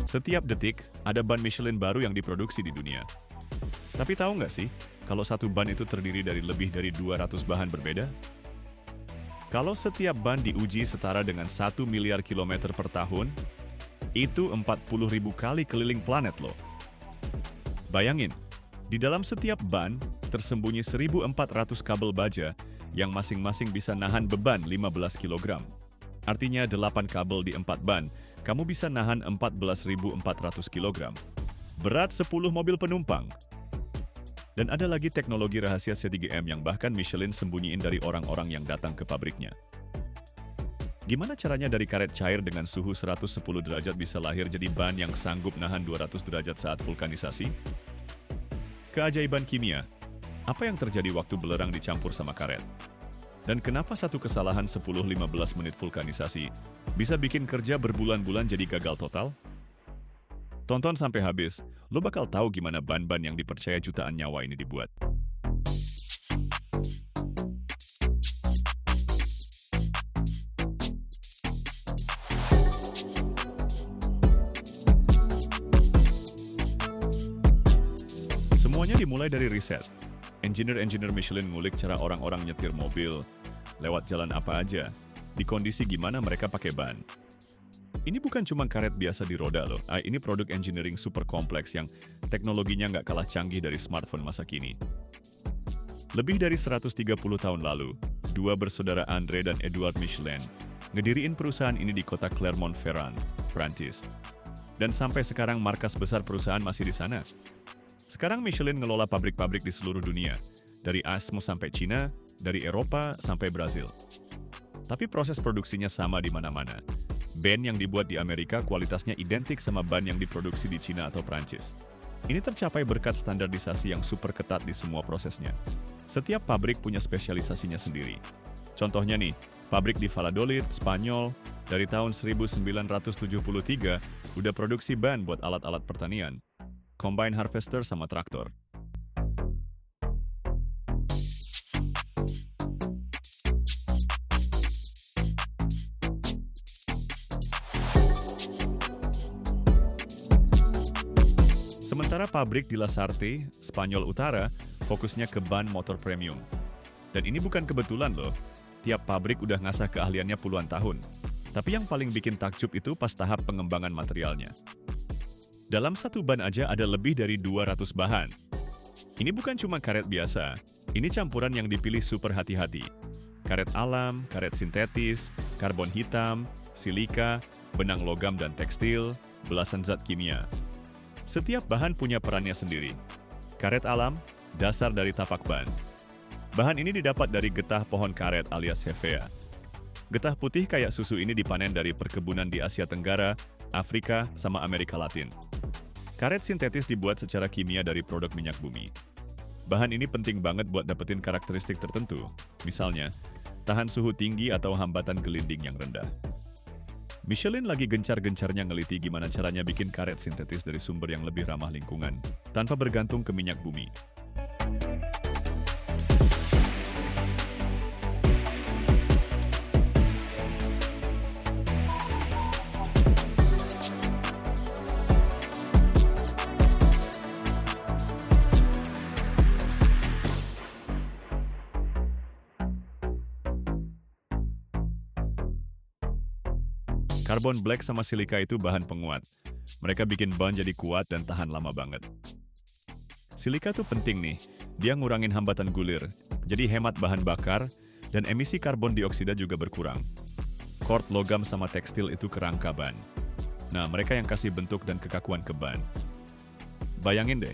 Setiap detik, ada ban Michelin baru yang diproduksi di dunia. Tapi tahu nggak sih, kalau satu ban itu terdiri dari lebih dari 200 bahan berbeda? Kalau setiap ban diuji setara dengan 1 miliar kilometer per tahun, itu 40.000 kali keliling planet loh. Bayangin, di dalam setiap ban tersembunyi 1.400 kabel baja yang masing-masing bisa nahan beban 15 kg. Artinya 8 kabel di 4 ban, kamu bisa nahan 14.400 kg. Berat 10 mobil penumpang. Dan ada lagi teknologi rahasia C3M yang bahkan Michelin sembunyiin dari orang-orang yang datang ke pabriknya. Gimana caranya dari karet cair dengan suhu 110 derajat bisa lahir jadi ban yang sanggup nahan 200 derajat saat vulkanisasi? Keajaiban kimia. Apa yang terjadi waktu belerang dicampur sama karet? Dan kenapa satu kesalahan 10-15 menit vulkanisasi bisa bikin kerja berbulan-bulan jadi gagal total? Tonton sampai habis, lo bakal tahu gimana ban-ban yang dipercaya jutaan nyawa ini dibuat. Semuanya dimulai dari riset. Engineer-engineer Michelin ngulik cara orang-orang nyetir mobil, lewat jalan apa aja, di kondisi gimana mereka pakai ban. Ini bukan cuma karet biasa di roda loh, ini produk engineering super kompleks yang teknologinya nggak kalah canggih dari smartphone masa kini. Lebih dari 130 tahun lalu, dua bersaudara Andre dan Edouard Michelin ngediriin perusahaan ini di kota Clermont-Ferrand, Prancis. Dan sampai sekarang markas besar perusahaan masih di sana. Sekarang Michelin ngelola pabrik-pabrik di seluruh dunia, dari Asmo sampai Cina, dari Eropa sampai Brazil. Tapi proses produksinya sama di mana-mana. Ban yang dibuat di Amerika kualitasnya identik sama ban yang diproduksi di Cina atau Prancis. Ini tercapai berkat standarisasi yang super ketat di semua prosesnya. Setiap pabrik punya spesialisasinya sendiri. Contohnya nih, pabrik di Valladolid, Spanyol, dari tahun 1973 udah produksi ban buat alat-alat pertanian, combine harvester sama traktor. Sementara pabrik di Lasarte, Spanyol Utara, fokusnya ke ban motor premium. Dan ini bukan kebetulan loh, tiap pabrik udah ngasah keahliannya puluhan tahun. Tapi yang paling bikin takjub itu pas tahap pengembangan materialnya. Dalam satu ban aja ada lebih dari 200 bahan. Ini bukan cuma karet biasa, ini campuran yang dipilih super hati-hati. Karet alam, karet sintetis, karbon hitam, silika, benang logam dan tekstil, belasan zat kimia. Setiap bahan punya perannya sendiri. Karet alam, dasar dari tapak ban. Bahan ini didapat dari getah pohon karet alias Hevea. Getah putih kayak susu ini dipanen dari perkebunan di Asia Tenggara, Afrika, sama Amerika Latin. Karet sintetis dibuat secara kimia dari produk minyak bumi. Bahan ini penting banget buat dapetin karakteristik tertentu, misalnya tahan suhu tinggi atau hambatan gelinding yang rendah. Michelin lagi gencar-gencarnya ngeliti gimana caranya bikin karet sintetis dari sumber yang lebih ramah lingkungan, tanpa bergantung ke minyak bumi. Karbon black sama silika itu bahan penguat. Mereka bikin ban jadi kuat dan tahan lama banget. Silika tuh penting nih, dia ngurangin hambatan gulir, jadi hemat bahan bakar, dan emisi karbon dioksida juga berkurang. Kord logam sama tekstil itu kerangka ban. Nah, mereka yang kasih bentuk dan kekakuan ke ban. Bayangin deh,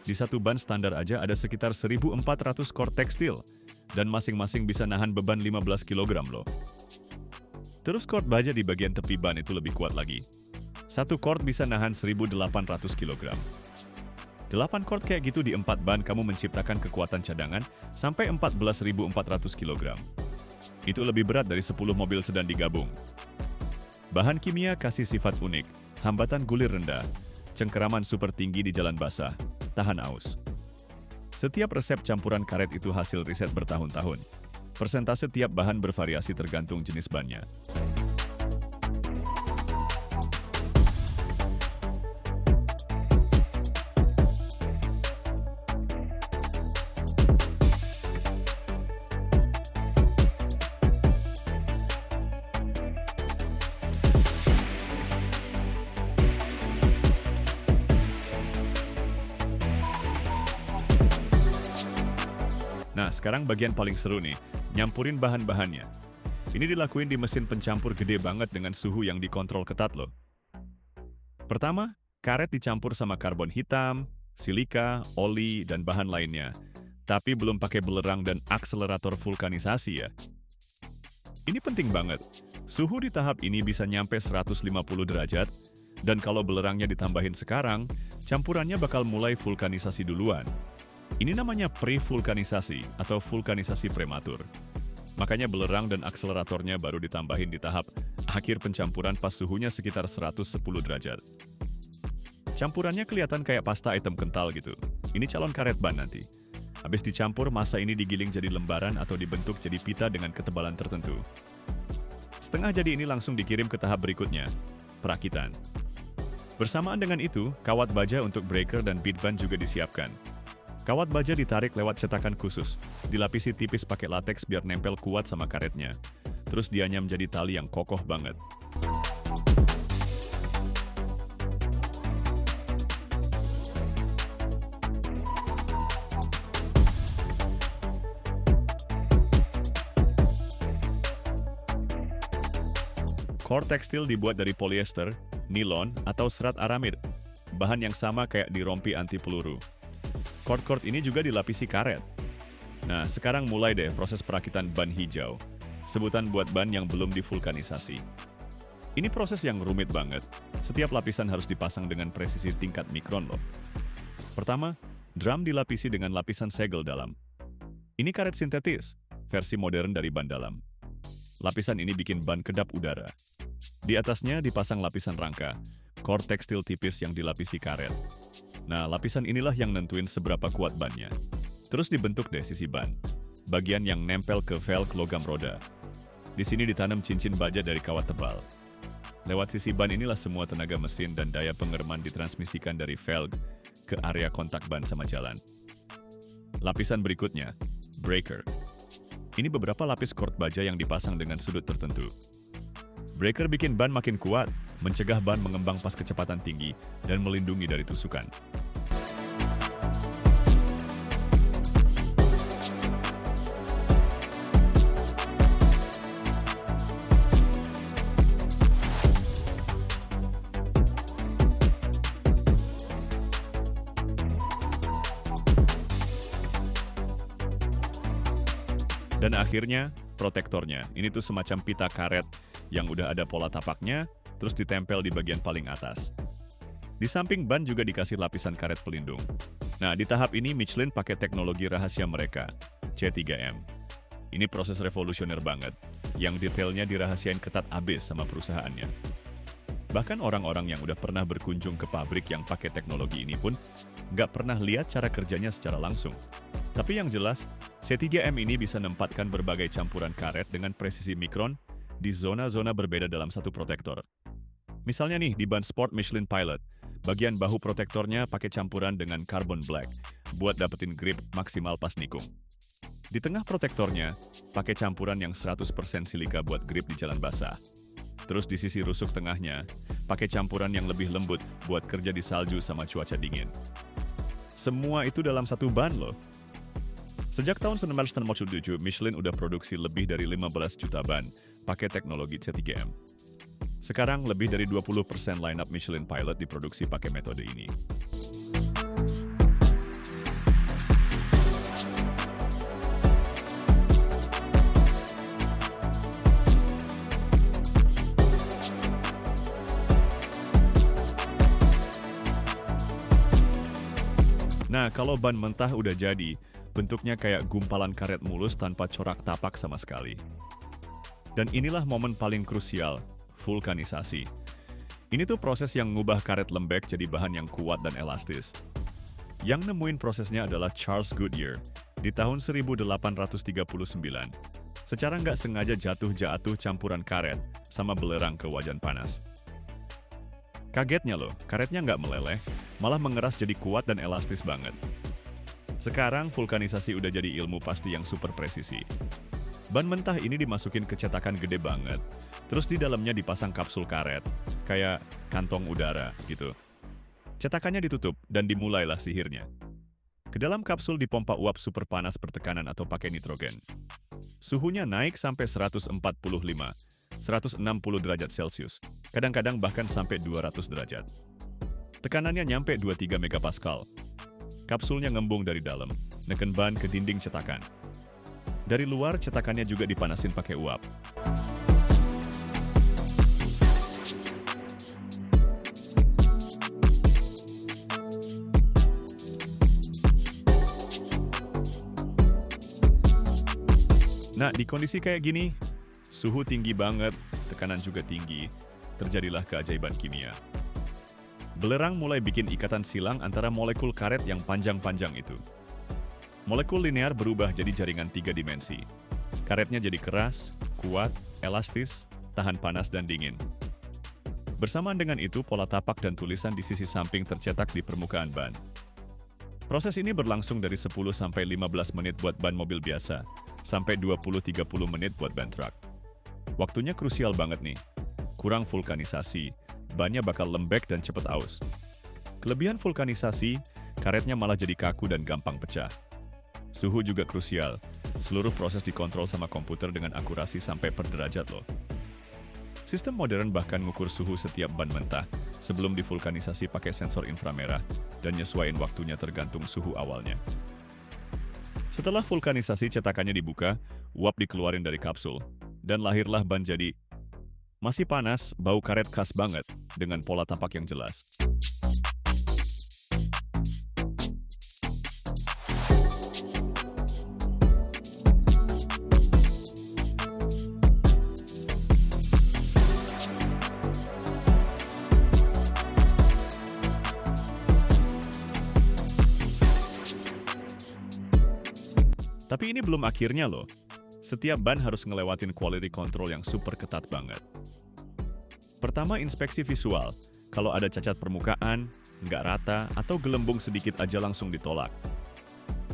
di satu ban standar aja ada sekitar 1.400 kord tekstil, dan masing-masing bisa nahan beban 15 kg loh. Terus kord baja di bagian tepi ban itu lebih kuat lagi. Satu kord bisa nahan 1.800 kg. 8 kord kayak gitu di 4 ban kamu menciptakan kekuatan cadangan sampai 14.400 kg. Itu lebih berat dari 10 mobil sedan digabung. Bahan kimia kasih sifat unik, hambatan gulir rendah, cengkeraman super tinggi di jalan basah, tahan aus. Setiap resep campuran karet itu hasil riset bertahun-tahun. Persentase tiap bahan bervariasi tergantung jenis bannya. Nah, sekarang bagian paling seru nih, nyampurin bahan-bahannya. Ini dilakuin di mesin pencampur gede banget dengan suhu yang dikontrol ketat loh. Pertama, karet dicampur sama karbon hitam, silika, oli, dan bahan lainnya. Tapi belum pakai belerang dan akselerator vulkanisasi ya. Ini penting banget. Suhu di tahap ini bisa nyampe 150 derajat, dan kalau belerangnya ditambahin sekarang, campurannya bakal mulai vulkanisasi duluan. Ini namanya pre-vulkanisasi atau vulkanisasi prematur. Makanya belerang dan akseleratornya baru ditambahin di tahap akhir pencampuran pas suhunya sekitar 110 derajat. Campurannya kelihatan kayak pasta hitam kental gitu. Ini calon karet ban nanti. Habis dicampur, massa ini digiling jadi lembaran atau dibentuk jadi pita dengan ketebalan tertentu. Setengah jadi ini langsung dikirim ke tahap berikutnya, perakitan. Bersamaan dengan itu, kawat baja untuk breaker dan bead ban juga disiapkan. Kawat baja ditarik lewat cetakan khusus, dilapisi tipis pakai lateks biar nempel kuat sama karetnya. Terus dianyam jadi tali yang kokoh banget. Core tekstil dibuat dari polyester, nilon, atau serat aramid, bahan yang sama kayak di rompi anti peluru. Cord-cord ini juga dilapisi karet. Nah, sekarang mulai deh proses perakitan ban hijau, sebutan buat ban yang belum divulkanisasi. Ini proses yang rumit banget. Setiap lapisan harus dipasang dengan presisi tingkat mikron loh. Pertama, drum dilapisi dengan lapisan segel dalam. Ini karet sintetis, versi modern dari ban dalam. Lapisan ini bikin ban kedap udara. Di atasnya dipasang lapisan rangka, core tekstil tipis yang dilapisi karet. Nah, lapisan inilah yang nentuin seberapa kuat bannya. Terus dibentuk deh sisi ban, bagian yang nempel ke velg logam roda. Di sini ditanam cincin baja dari kawat tebal. Lewat sisi ban inilah semua tenaga mesin dan daya pengereman ditransmisikan dari velg ke area kontak ban sama jalan. Lapisan berikutnya, breaker. Ini beberapa lapis cord baja yang dipasang dengan sudut tertentu. Breaker bikin ban makin kuat, mencegah ban mengembang pas kecepatan tinggi, dan melindungi dari tusukan. Dan akhirnya, protektornya. Ini tuh semacam pita karet yang udah ada pola tapaknya, terus ditempel di bagian paling atas. Di samping ban juga dikasih lapisan karet pelindung. Nah, di tahap ini Michelin pakai teknologi rahasia mereka, C3M. Ini proses revolusioner banget, yang detailnya dirahasiain ketat abis sama perusahaannya. Bahkan orang-orang yang udah pernah berkunjung ke pabrik yang pakai teknologi ini pun nggak pernah lihat cara kerjanya secara langsung. Tapi yang jelas, C3M ini bisa menempatkan berbagai campuran karet dengan presisi mikron di zona-zona berbeda dalam satu protektor. Misalnya nih, di ban sport Michelin Pilot, bagian bahu protektornya pakai campuran dengan carbon black buat dapetin grip maksimal pas nikung. Di tengah protektornya, pakai campuran yang 100% silika buat grip di jalan basah. Terus di sisi rusuk tengahnya, pakai campuran yang lebih lembut buat kerja di salju sama cuaca dingin. Semua itu dalam satu ban loh. Sejak tahun 1997, Michelin udah produksi lebih dari 15 juta ban pakai teknologi C3M. Sekarang lebih dari 20% lineup Michelin Pilot diproduksi pakai metode ini. Nah, kalau ban mentah udah jadi, bentuknya kayak gumpalan karet mulus tanpa corak tapak sama sekali. Dan inilah momen paling krusial, vulkanisasi. Ini tuh proses yang ngubah karet lembek jadi bahan yang kuat dan elastis. Yang nemuin prosesnya adalah Charles Goodyear di tahun 1839. Secara nggak sengaja jatuh campuran karet sama belerang ke wajan panas. Kagetnya loh, karetnya nggak meleleh, malah mengeras jadi kuat dan elastis banget. Sekarang vulkanisasi udah jadi ilmu pasti yang super presisi. Ban mentah ini dimasukin ke cetakan gede banget, terus di dalamnya dipasang kapsul karet, kayak kantong udara gitu. Cetakannya ditutup dan dimulailah sihirnya. Ke dalam kapsul dipompa uap super panas bertekanan atau pakai nitrogen. Suhunya naik sampai 145, 160 derajat Celcius, kadang-kadang bahkan sampai 200 derajat. Tekanannya nyampe 23 megapascal. Kapsulnya ngembung dari dalam, neken ban ke dinding cetakan. Dari luar, cetakannya juga dipanasin pakai uap. Nah, di kondisi kayak gini, suhu tinggi banget, tekanan juga tinggi, terjadilah keajaiban kimia. Belerang mulai bikin ikatan silang antara molekul karet yang panjang-panjang itu. Molekul linear berubah jadi jaringan 3 dimensi. Karetnya jadi keras, kuat, elastis, tahan panas dan dingin. Bersamaan dengan itu, pola tapak dan tulisan di sisi samping tercetak di permukaan ban. Proses ini berlangsung dari 10-15 menit buat ban mobil biasa, sampai 20-30 menit buat ban truk. Waktunya krusial banget nih. Kurang vulkanisasi, bannya bakal lembek dan cepat aus. Kelebihan vulkanisasi, karetnya malah jadi kaku dan gampang pecah. Suhu juga krusial. Seluruh proses dikontrol sama komputer dengan akurasi sampai per derajat loh. Sistem modern bahkan ngukur suhu setiap ban mentah sebelum divulkanisasi pakai sensor inframerah dan nyesuaiin waktunya tergantung suhu awalnya. Setelah vulkanisasi cetakannya dibuka, uap dikeluarin dari kapsul, dan lahirlah ban jadi masih panas, bau karet khas banget, dengan pola tapak yang jelas. Tapi ini belum akhirnya loh. Setiap ban harus ngelewatin quality control yang super ketat banget. Pertama, inspeksi visual. Kalau ada cacat permukaan, nggak rata, atau gelembung sedikit aja langsung ditolak.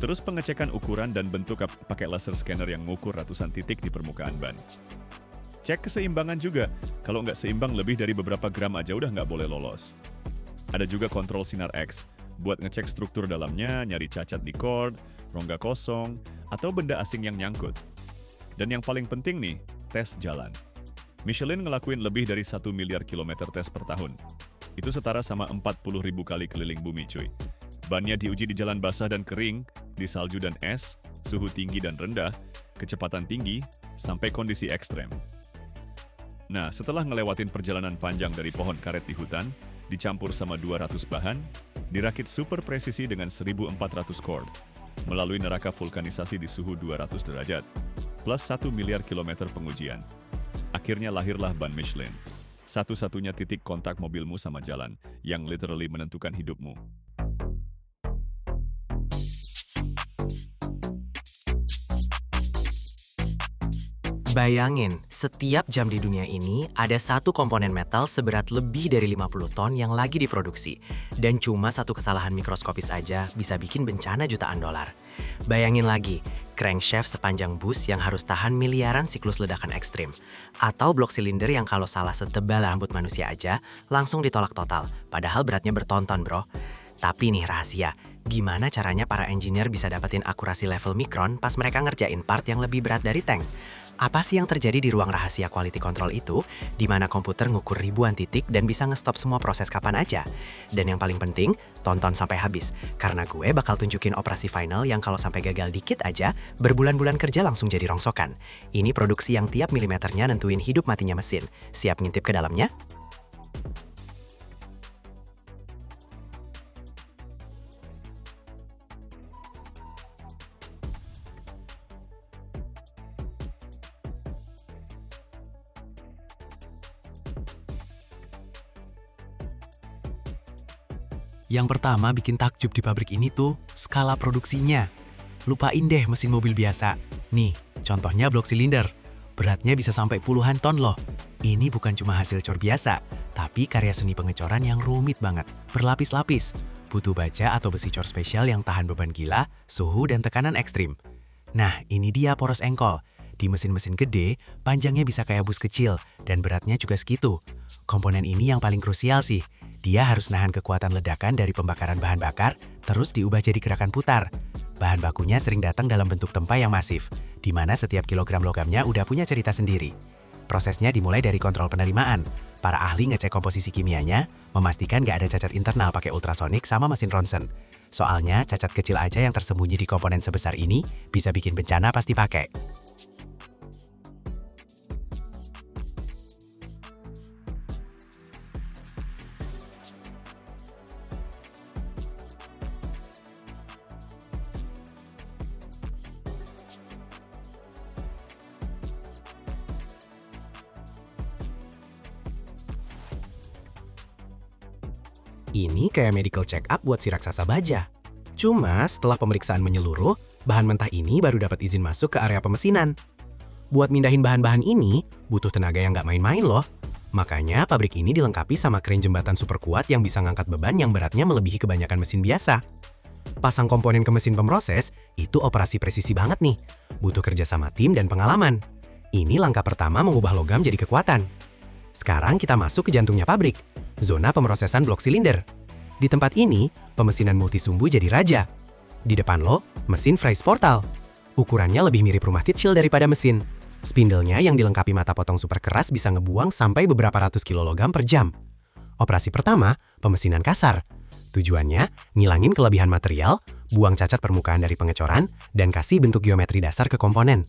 Terus pengecekan ukuran dan bentuk pakai laser scanner yang ngukur ratusan titik di permukaan ban. Cek keseimbangan juga. Kalau nggak seimbang lebih dari beberapa gram aja udah nggak boleh lolos. Ada juga kontrol sinar X, buat ngecek struktur dalamnya, nyari cacat di cord, rongga kosong, atau benda asing yang nyangkut. Dan yang paling penting nih, tes jalan. Michelin ngelakuin lebih dari 1 miliar kilometer tes per tahun. Itu setara sama 40.000 kali keliling bumi cuy. Bannya diuji di jalan basah dan kering, di salju dan es, suhu tinggi dan rendah, kecepatan tinggi, sampai kondisi ekstrem. Nah, setelah ngelewatin perjalanan panjang dari pohon karet di hutan, dicampur sama 200 bahan, dirakit super presisi dengan 1.400 cord, melalui neraka vulkanisasi di suhu 200 derajat, plus 1 miliar kilometer pengujian. Akhirnya lahirlah ban Michelin. Satu-satunya titik kontak mobilmu sama jalan, yang literally menentukan hidupmu. Bayangin, setiap jam di dunia ini ada satu komponen metal seberat lebih dari 50 ton yang lagi diproduksi. Dan cuma satu kesalahan mikroskopis aja bisa bikin bencana jutaan dolar. Bayangin lagi, crankshaft sepanjang bus yang harus tahan miliaran siklus ledakan ekstrim. Atau blok silinder yang kalau salah setebal rambut manusia aja, langsung ditolak total. Padahal beratnya bertonton bro. Tapi nih rahasia, gimana caranya para engineer bisa dapetin akurasi level mikron pas mereka ngerjain part yang lebih berat dari tank? Apa sih yang terjadi di ruang rahasia quality control itu, di mana komputer ngukur ribuan titik dan bisa ngestop semua proses kapan aja? Dan yang paling penting, tonton sampai habis, karena gue bakal tunjukin operasi final yang kalau sampai gagal dikit aja, berbulan-bulan kerja langsung jadi rongsokan. Ini produksi yang tiap milimeternya nentuin hidup matinya mesin. Siap ngintip ke dalamnya? Yang pertama bikin takjub di pabrik ini tuh skala produksinya. Lupain deh mesin mobil biasa. Nih, contohnya blok silinder. Beratnya bisa sampai puluhan ton loh. Ini bukan cuma hasil cor biasa, tapi karya seni pengecoran yang rumit banget. Berlapis-lapis. Butuh baja atau besi cor spesial yang tahan beban gila, suhu dan tekanan ekstrim. Nah, ini dia poros engkol. Di mesin-mesin gede, panjangnya bisa kayak bus kecil, dan beratnya juga segitu. Komponen ini yang paling krusial sih. Dia harus nahan kekuatan ledakan dari pembakaran bahan bakar, terus diubah jadi gerakan putar. Bahan bakunya sering datang dalam bentuk tempa yang masif, di mana setiap kilogram logamnya udah punya cerita sendiri. Prosesnya dimulai dari kontrol penerimaan. Para ahli ngecek komposisi kimianya, memastikan nggak ada cacat internal pakai ultrasonik sama mesin ronsen. Soalnya cacat kecil aja yang tersembunyi di komponen sebesar ini bisa bikin bencana pas dipakai. Ini kayak medical check-up buat si raksasa baja. Cuma setelah pemeriksaan menyeluruh, bahan mentah ini baru dapat izin masuk ke area pemesinan. Buat mindahin bahan-bahan ini, butuh tenaga yang nggak main-main loh. Makanya pabrik ini dilengkapi sama kren jembatan super kuat yang bisa ngangkat beban yang beratnya melebihi kebanyakan mesin biasa. Pasang komponen ke mesin pemroses, itu operasi presisi banget nih. Butuh kerja sama tim dan pengalaman. Ini langkah pertama mengubah logam jadi kekuatan. Sekarang kita masuk ke jantungnya pabrik, zona pemrosesan blok silinder. Di tempat ini, pemesinan multisumbu jadi raja. Di depan lo, mesin Fries Portal. Ukurannya lebih mirip rumah kecil daripada mesin. Spindlenya yang dilengkapi mata potong super keras bisa ngebuang sampai beberapa ratus kilo logam per jam. Operasi pertama, pemesinan kasar. Tujuannya, ngilangin kelebihan material, buang cacat permukaan dari pengecoran, dan kasih bentuk geometri dasar ke komponen.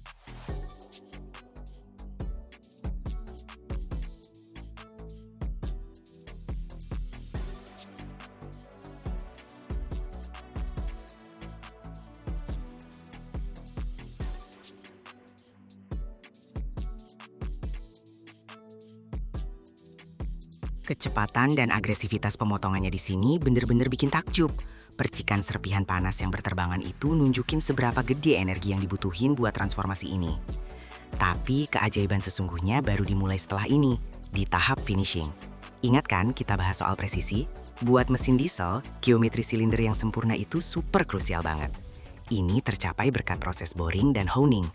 Kecepatan dan agresivitas pemotongannya di sini bener-bener bikin takjub. Percikan serpihan panas yang berterbangan itu nunjukin seberapa gede energi yang dibutuhin buat transformasi ini. Tapi keajaiban sesungguhnya baru dimulai setelah ini, di tahap finishing. Ingat kan kita bahas soal presisi? Buat mesin diesel, geometri silinder yang sempurna itu super krusial banget. Ini tercapai berkat proses boring dan honing.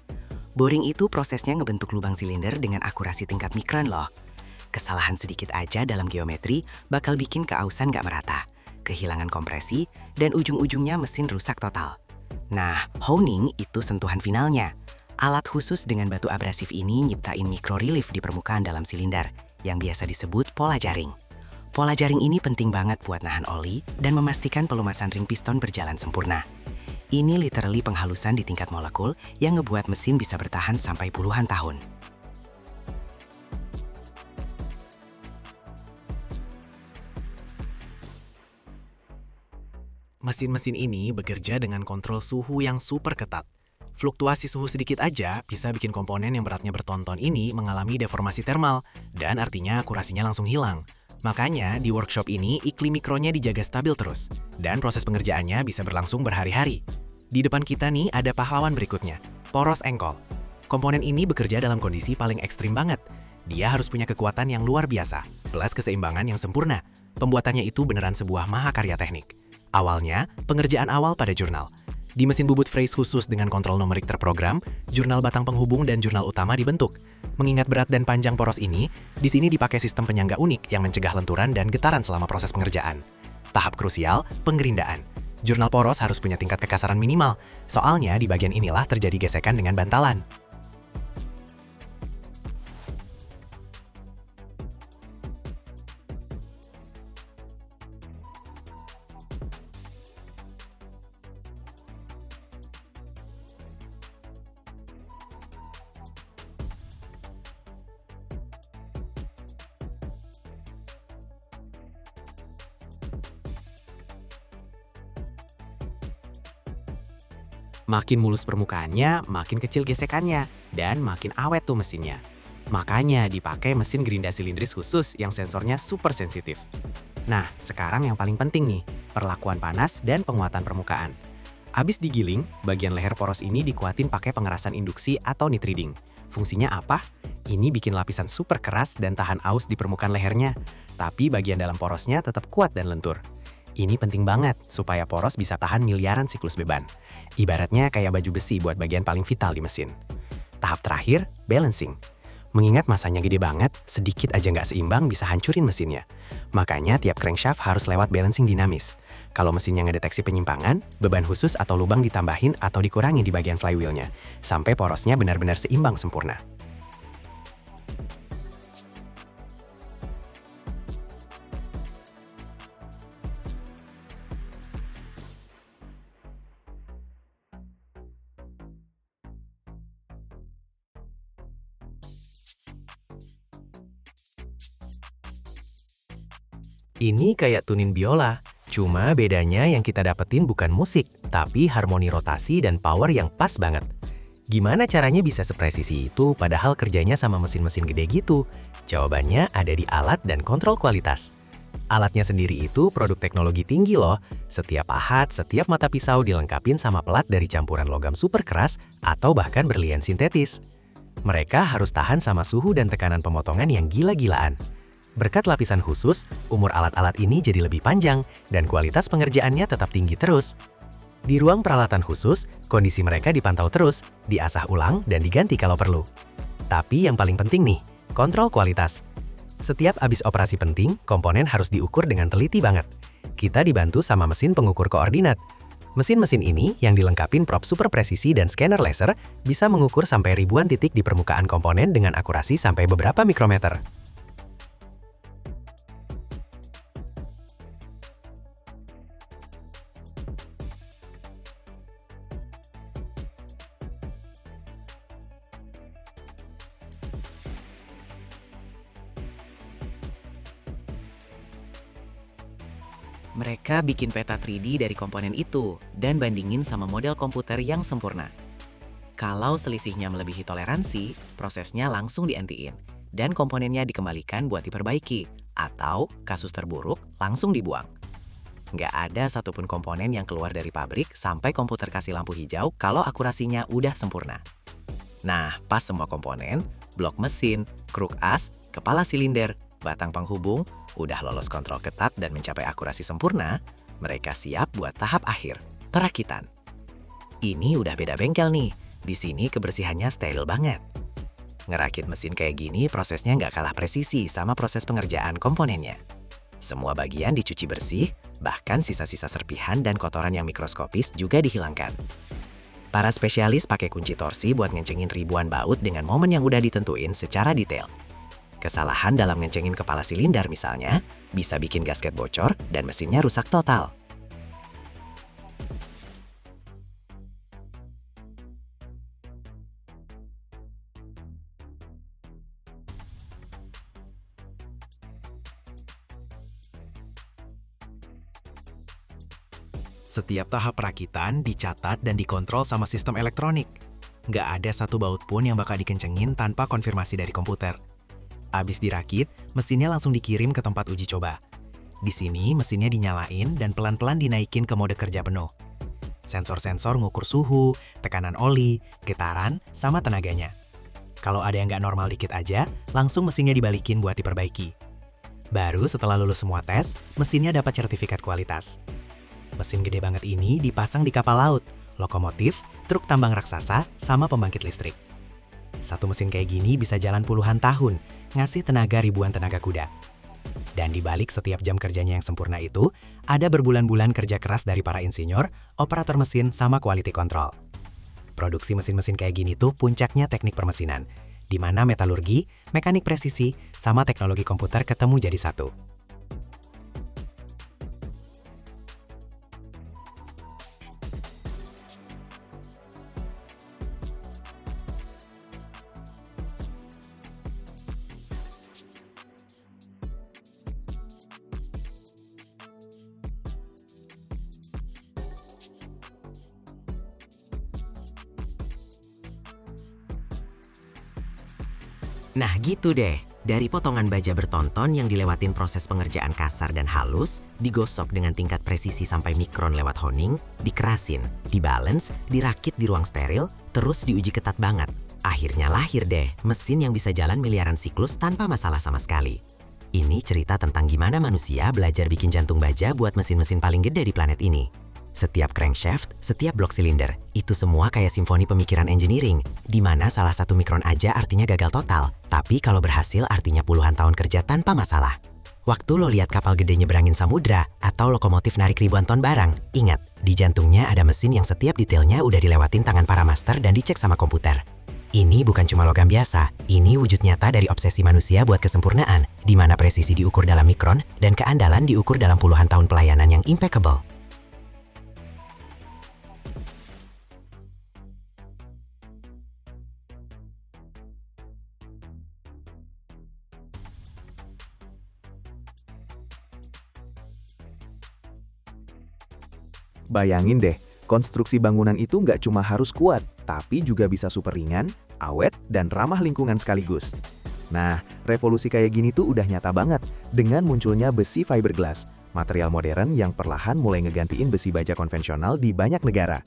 Boring itu prosesnya ngebentuk lubang silinder dengan akurasi tingkat mikron loh. Kesalahan sedikit aja dalam geometri bakal bikin keausan nggak merata, kehilangan kompresi, dan ujung-ujungnya mesin rusak total. Nah, honing itu sentuhan finalnya. Alat khusus dengan batu abrasif ini nyiptain micro relief di permukaan dalam silinder, yang biasa disebut pola jaring. Pola jaring ini penting banget buat nahan oli dan memastikan pelumasan ring piston berjalan sempurna. Ini literally penghalusan di tingkat molekul yang ngebuat mesin bisa bertahan sampai puluhan tahun. Mesin-mesin ini bekerja dengan kontrol suhu yang super ketat. Fluktuasi suhu sedikit aja bisa bikin komponen yang beratnya berton-ton ini mengalami deformasi termal, dan artinya akurasinya langsung hilang. Makanya di workshop ini iklim mikronya dijaga stabil terus, dan proses pengerjaannya bisa berlangsung berhari-hari. Di depan kita nih ada pahlawan berikutnya, poros engkol. Komponen ini bekerja dalam kondisi paling ekstrim banget. Dia harus punya kekuatan yang luar biasa, plus keseimbangan yang sempurna. Pembuatannya itu beneran sebuah mahakarya teknik. Awalnya, pengerjaan awal pada jurnal. Di mesin bubut Fries khusus dengan kontrol numerik terprogram, jurnal batang penghubung dan jurnal utama dibentuk. Mengingat berat dan panjang poros ini, di sini dipakai sistem penyangga unik yang mencegah lenturan dan getaran selama proses pengerjaan. Tahap krusial, penggerindaan. Jurnal poros harus punya tingkat kekasaran minimal, soalnya di bagian inilah terjadi gesekan dengan bantalan. Makin mulus permukaannya, makin kecil gesekannya, dan makin awet tuh mesinnya. Makanya dipakai mesin gerinda silindris khusus yang sensornya super sensitif. Nah, sekarang yang paling penting nih, perlakuan panas dan penguatan permukaan. Abis digiling, bagian leher poros ini dikuatin pakai pengerasan induksi atau nitriding. Fungsinya apa? Ini bikin lapisan super keras dan tahan aus di permukaan lehernya, tapi bagian dalam porosnya tetap kuat dan lentur. Ini penting banget supaya poros bisa tahan miliaran siklus beban. Ibaratnya kayak baju besi buat bagian paling vital di mesin. Tahap terakhir, balancing. Mengingat masanya gede banget, sedikit aja nggak seimbang bisa hancurin mesinnya. Makanya tiap crankshaft harus lewat balancing dinamis. Kalau mesinnya ngedeteksi penyimpangan, beban khusus atau lubang ditambahin atau dikurangi di bagian flywheelnya, sampai porosnya benar-benar seimbang sempurna. Ini kayak tunin biola, cuma bedanya yang kita dapetin bukan musik, tapi harmoni rotasi dan power yang pas banget. Gimana caranya bisa sepresisi itu padahal kerjanya sama mesin-mesin gede gitu? Jawabannya ada di alat dan kontrol kualitas. Alatnya sendiri itu produk teknologi tinggi loh. Setiap pahat, setiap mata pisau dilengkapin sama pelat dari campuran logam super keras atau bahkan berlian sintetis. Mereka harus tahan sama suhu dan tekanan pemotongan yang gila-gilaan. Berkat lapisan khusus, umur alat-alat ini jadi lebih panjang dan kualitas pengerjaannya tetap tinggi terus. Di ruang peralatan khusus, kondisi mereka dipantau terus, diasah ulang, dan diganti kalau perlu. Tapi yang paling penting nih, kontrol kualitas. Setiap habis operasi penting, komponen harus diukur dengan teliti banget. Kita dibantu sama mesin pengukur koordinat. Mesin-mesin ini yang dilengkapin prop super presisi dan scanner laser bisa mengukur sampai ribuan titik di permukaan komponen dengan akurasi sampai beberapa mikrometer. Mereka bikin peta 3D dari komponen itu dan bandingin sama model komputer yang sempurna. Kalau selisihnya melebihi toleransi, prosesnya langsung dihentiin dan komponennya dikembalikan buat diperbaiki atau kasus terburuk langsung dibuang. Nggak ada satupun komponen yang keluar dari pabrik sampai komputer kasih lampu hijau kalau akurasinya udah sempurna. Nah, pas semua komponen, blok mesin, kruk as, kepala silinder, batang penghubung, udah lolos kontrol ketat dan mencapai akurasi sempurna, mereka siap buat tahap akhir, perakitan. Ini udah beda bengkel nih, di sini kebersihannya steril banget. Ngerakit mesin kayak gini prosesnya nggak kalah presisi sama proses pengerjaan komponennya. Semua bagian dicuci bersih, bahkan sisa-sisa serpihan dan kotoran yang mikroskopis juga dihilangkan. Para spesialis pakai kunci torsi buat ngencengin ribuan baut dengan momen yang udah ditentuin secara detail. Kesalahan dalam ngencengin kepala silinder misalnya, bisa bikin gasket bocor dan mesinnya rusak total. Setiap tahap perakitan dicatat dan dikontrol sama sistem elektronik. Nggak ada satu baut pun yang bakal dikencengin tanpa konfirmasi dari komputer. Abis dirakit, mesinnya langsung dikirim ke tempat uji coba. Di sini, mesinnya dinyalain dan pelan-pelan dinaikin ke mode kerja penuh. Sensor-sensor ngukur suhu, tekanan oli, getaran, sama tenaganya. Kalau ada yang nggak normal dikit aja, langsung mesinnya dibalikin buat diperbaiki. Baru setelah lulus semua tes, mesinnya dapat sertifikat kualitas. Mesin gede banget ini dipasang di kapal laut, lokomotif, truk tambang raksasa, sama pembangkit listrik. Satu mesin kayak gini bisa jalan puluhan tahun, ngasih tenaga ribuan tenaga kuda. Dan di balik setiap jam kerjanya yang sempurna itu, ada berbulan-bulan kerja keras dari para insinyur, operator mesin, sama quality control. Produksi mesin-mesin kayak gini tuh puncaknya teknik permesinan, di mana metalurgi, mekanik presisi, sama teknologi komputer ketemu jadi satu. Nah gitu deh, dari potongan baja bertonton yang dilewatin proses pengerjaan kasar dan halus, digosok dengan tingkat presisi sampai mikron lewat honing, dikerasin, dibalance, dirakit di ruang steril, terus diuji ketat banget. Akhirnya lahir deh, mesin yang bisa jalan miliaran siklus tanpa masalah sama sekali. Ini cerita tentang gimana manusia belajar bikin jantung baja buat mesin-mesin paling gede di planet ini. Setiap crankshaft, setiap blok silinder, itu semua kayak simfoni pemikiran engineering, di mana salah satu mikron aja artinya gagal total, tapi kalau berhasil artinya puluhan tahun kerja tanpa masalah. Waktu lo lihat kapal gede nyebrangin samudra, atau lokomotif narik ribuan ton barang, ingat, di jantungnya ada mesin yang setiap detailnya udah dilewatin tangan para master dan dicek sama komputer. Ini bukan cuma logam biasa, ini wujud nyata dari obsesi manusia buat kesempurnaan, di mana presisi diukur dalam mikron dan keandalan diukur dalam puluhan tahun pelayanan yang impeccable. Bayangin deh, konstruksi bangunan itu nggak cuma harus kuat, tapi juga bisa super ringan, awet, dan ramah lingkungan sekaligus. Nah, revolusi kayak gini tuh udah nyata banget dengan munculnya besi fiberglass, material modern yang perlahan mulai ngegantiin besi baja konvensional di banyak negara.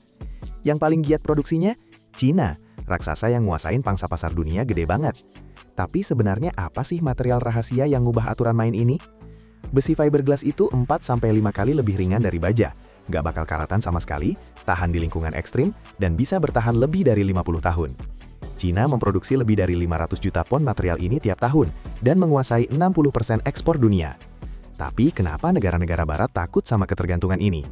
Yang paling giat produksinya? Cina, raksasa yang nguasain pangsa pasar dunia gede banget. Tapi sebenarnya apa sih material rahasia yang ngubah aturan main ini? Besi fiberglass itu 4-5 kali lebih ringan dari baja, nggak bakal karatan sama sekali, tahan di lingkungan ekstrim, dan bisa bertahan lebih dari 50 tahun. Cina memproduksi lebih dari 500 juta pon material ini tiap tahun, dan menguasai 60% ekspor dunia. Tapi kenapa negara-negara barat takut sama ketergantungan ini?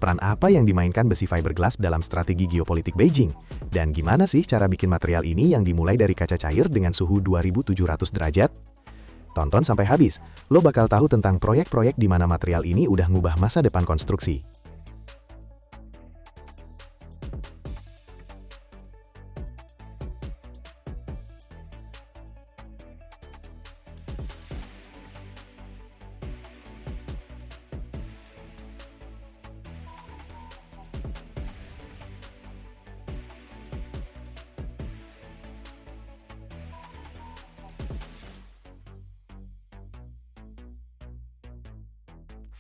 Peran apa yang dimainkan besi fiberglass dalam strategi geopolitik Beijing? Dan gimana sih cara bikin material ini yang dimulai dari kaca cair dengan suhu 2700 derajat? Tonton sampai habis, lo bakal tahu tentang proyek-proyek di mana material ini udah ngubah masa depan konstruksi.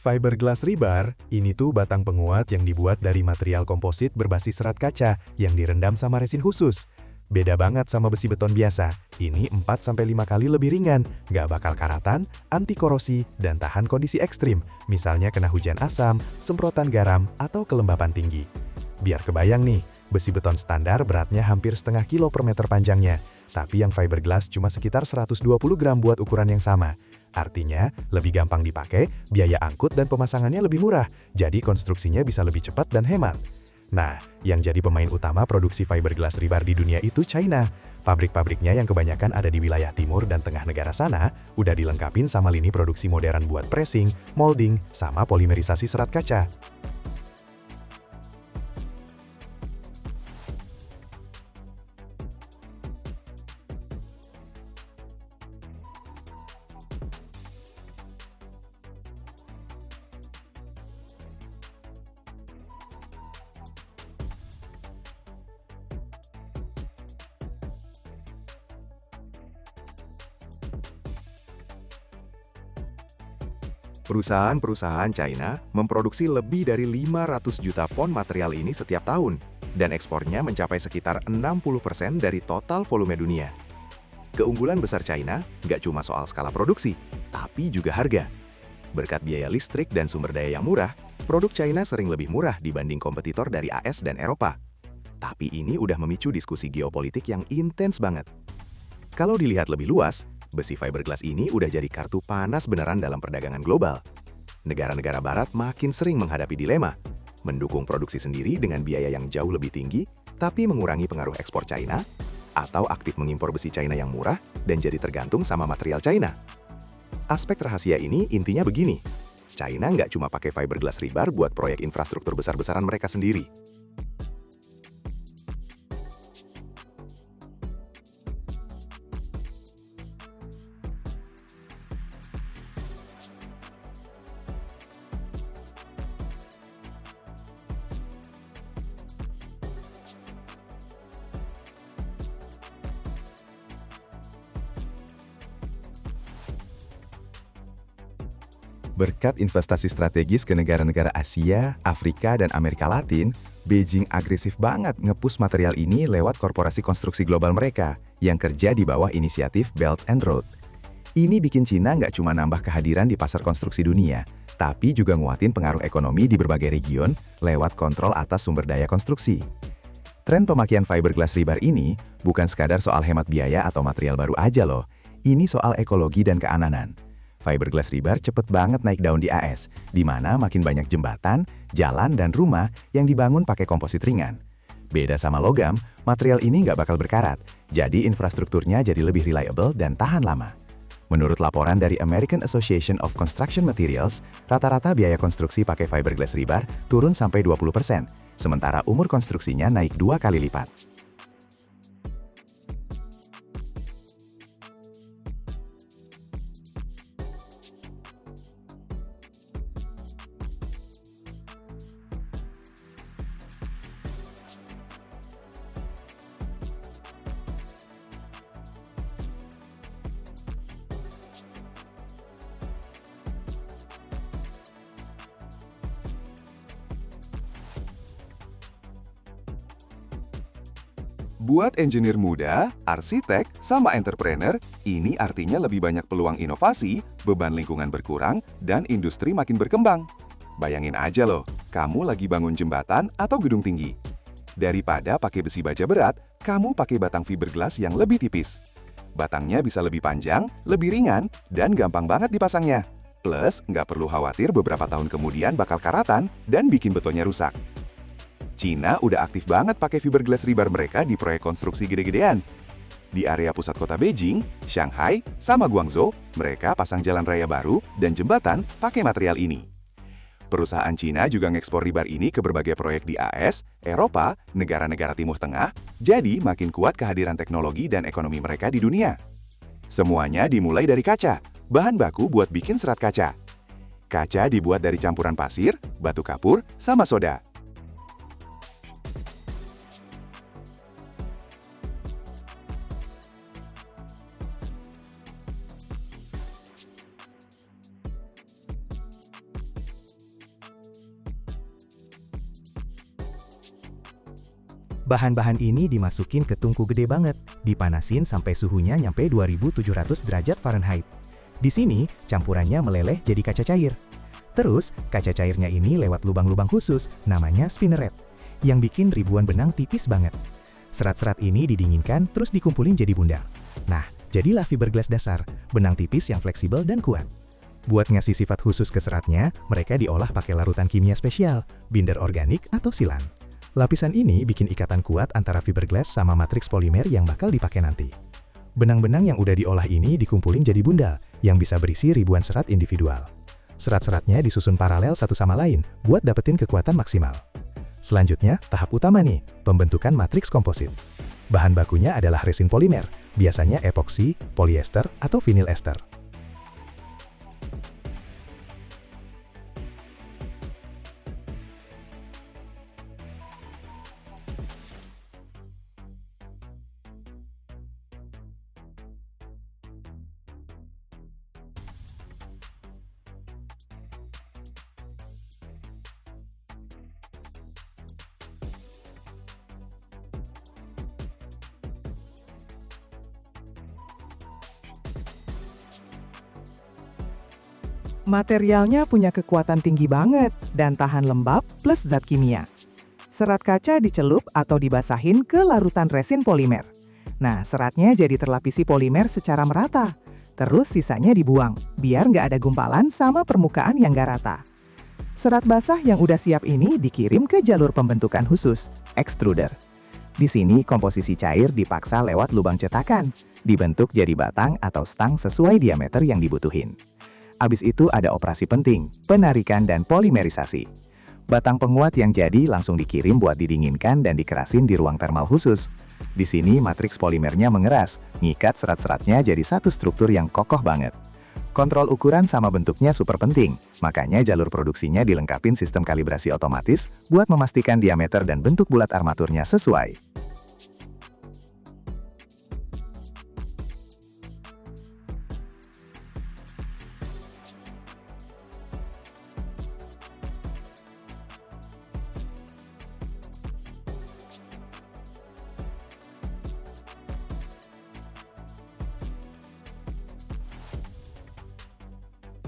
Fiberglass rebar, ini tuh batang penguat yang dibuat dari material komposit berbasis serat kaca yang direndam sama resin khusus. Beda banget sama besi beton biasa, ini 4-5 kali lebih ringan, nggak bakal karatan, anti korosi, dan tahan kondisi ekstrim, misalnya kena hujan asam, semprotan garam, atau kelembapan tinggi. Biar kebayang nih, besi beton standar beratnya hampir setengah kilo per meter panjangnya, tapi yang fiberglass cuma sekitar 120 gram buat ukuran yang sama. Artinya, lebih gampang dipakai, biaya angkut dan pemasangannya lebih murah, jadi konstruksinya bisa lebih cepat dan hemat. Nah, yang jadi pemain utama produksi fiberglass rebar di dunia itu China. Pabrik-pabriknya yang kebanyakan ada di wilayah timur dan tengah negara sana, udah dilengkapin sama lini produksi modern buat pressing, molding, sama polimerisasi serat kaca. Perusahaan-perusahaan China memproduksi lebih dari 500 juta pon material ini setiap tahun, dan ekspornya mencapai sekitar 60% dari total volume dunia. Keunggulan besar China nggak cuma soal skala produksi, tapi juga harga. Berkat biaya listrik dan sumber daya yang murah, produk China sering lebih murah dibanding kompetitor dari AS dan Eropa. Tapi ini udah memicu diskusi geopolitik yang intens banget. Kalau dilihat lebih luas, besi fiberglass ini udah jadi kartu panas beneran dalam perdagangan global. Negara-negara barat makin sering menghadapi dilema, mendukung produksi sendiri dengan biaya yang jauh lebih tinggi, tapi mengurangi pengaruh ekspor China, atau aktif mengimpor besi China yang murah dan jadi tergantung sama material China. Aspek rahasia ini intinya begini, China nggak cuma pakai fiberglass rebar buat proyek infrastruktur besar-besaran mereka sendiri. Berkat investasi strategis ke negara-negara Asia, Afrika, dan Amerika Latin, Beijing agresif banget nge-push material ini lewat korporasi konstruksi global mereka yang kerja di bawah inisiatif Belt and Road. Ini bikin Cina nggak cuma nambah kehadiran di pasar konstruksi dunia, tapi juga nguatin pengaruh ekonomi di berbagai region lewat kontrol atas sumber daya konstruksi. Tren pemakaian fiberglass rebar ini bukan sekadar soal hemat biaya atau material baru aja loh. Ini soal ekologi dan keamanan. Fiberglass rebar cepet banget naik daun di AS, di mana makin banyak jembatan, jalan, dan rumah yang dibangun pakai komposit ringan. Beda sama logam, material ini nggak bakal berkarat, jadi infrastrukturnya jadi lebih reliable dan tahan lama. Menurut laporan dari American Association of Construction Materials, rata-rata biaya konstruksi pakai fiberglass rebar turun sampai 20%, sementara umur konstruksinya naik 2 kali lipat. Buat engineer muda, arsitek, sama entrepreneur, ini artinya lebih banyak peluang inovasi, beban lingkungan berkurang, dan industri makin berkembang. Bayangin aja loh, kamu lagi bangun jembatan atau gedung tinggi. Daripada pakai besi baja berat, kamu pakai batang fiberglass yang lebih tipis. Batangnya bisa lebih panjang, lebih ringan, dan gampang banget dipasangnya. Plus, nggak perlu khawatir beberapa tahun kemudian bakal karatan dan bikin betonnya rusak. Cina udah aktif banget pakai fiberglass rebar mereka di proyek konstruksi gede-gedean. Di area pusat kota Beijing, Shanghai, sama Guangzhou, mereka pasang jalan raya baru dan jembatan pakai material ini. Perusahaan Cina juga ngekspor rebar ini ke berbagai proyek di AS, Eropa, negara-negara Timur Tengah, jadi makin kuat kehadiran teknologi dan ekonomi mereka di dunia. Semuanya dimulai dari kaca, bahan baku buat bikin serat kaca. Kaca dibuat dari campuran pasir, batu kapur, sama soda. Bahan-bahan ini dimasukin ke tungku gede banget, dipanasin sampai suhunya nyampe 2700 derajat Fahrenheit. Di sini, campurannya meleleh jadi kaca cair. Terus, kaca cairnya ini lewat lubang-lubang khusus, namanya spinneret, yang bikin ribuan benang tipis banget. Serat-serat ini didinginkan terus dikumpulin jadi bundar. Nah, jadilah fiberglass dasar, benang tipis yang fleksibel dan kuat. Buat ngasih sifat khusus ke seratnya, mereka diolah pakai larutan kimia spesial, binder organik atau silan. Lapisan ini bikin ikatan kuat antara fiberglass sama matriks polimer yang bakal dipakai nanti. Benang-benang yang udah diolah ini dikumpulin jadi bundal, yang bisa berisi ribuan serat individual. Serat-seratnya disusun paralel satu sama lain, buat dapetin kekuatan maksimal. Selanjutnya, tahap utama nih, pembentukan matriks komposit. Bahan bakunya adalah resin polimer, biasanya epoksi, polyester, atau vinyl ester. Materialnya punya kekuatan tinggi banget dan tahan lembab plus zat kimia. Serat kaca dicelup atau dibasahin ke larutan resin polimer. Nah, seratnya jadi terlapisi polimer secara merata. Terus sisanya dibuang, biar nggak ada gumpalan sama permukaan yang nggak rata. Serat basah yang udah siap ini dikirim ke jalur pembentukan khusus, extruder. Di sini komposisi cair dipaksa lewat lubang cetakan, dibentuk jadi batang atau stang sesuai diameter yang dibutuhin. Abis itu ada operasi penting, penarikan dan polimerisasi. Batang penguat yang jadi langsung dikirim buat didinginkan dan dikerasin di ruang termal khusus. Di sini matriks polimernya mengeras, ngikat serat-seratnya jadi satu struktur yang kokoh banget. Kontrol ukuran sama bentuknya super penting, makanya jalur produksinya dilengkapin sistem kalibrasi otomatis buat memastikan diameter dan bentuk bulat armaturnya sesuai.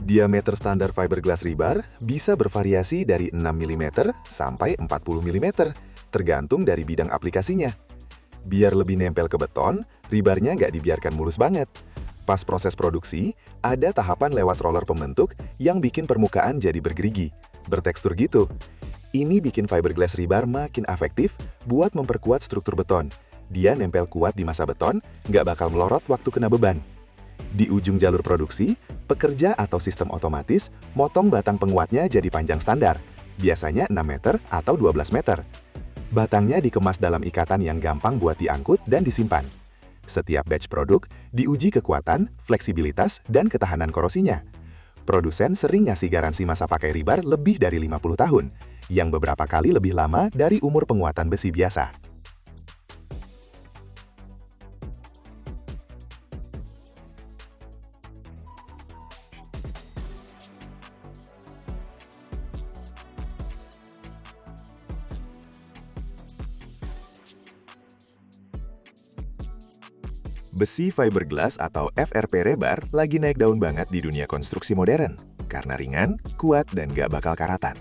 Diameter standar fiberglass rebar bisa bervariasi dari 6 mm sampai 40 mm, tergantung dari bidang aplikasinya. Biar lebih nempel ke beton, rebarnya nggak dibiarkan mulus banget. Pas proses produksi, ada tahapan lewat roller pembentuk yang bikin permukaan jadi bergerigi, bertekstur gitu. Ini bikin fiberglass rebar makin efektif buat memperkuat struktur beton. Dia nempel kuat di masa beton, nggak bakal melorot waktu kena beban. Di ujung jalur produksi, pekerja atau sistem otomatis motong batang penguatnya jadi panjang standar, biasanya 6 meter atau 12 meter. Batangnya dikemas dalam ikatan yang gampang buat diangkut dan disimpan. Setiap batch produk diuji kekuatan, fleksibilitas, dan ketahanan korosinya. Produsen sering ngasih garansi masa pakai rebar lebih dari 50 tahun, yang beberapa kali lebih lama dari umur penguatan besi biasa. Besi fiberglass atau FRP rebar lagi naik daun banget di dunia konstruksi modern, karena ringan, kuat, dan gak bakal karatan.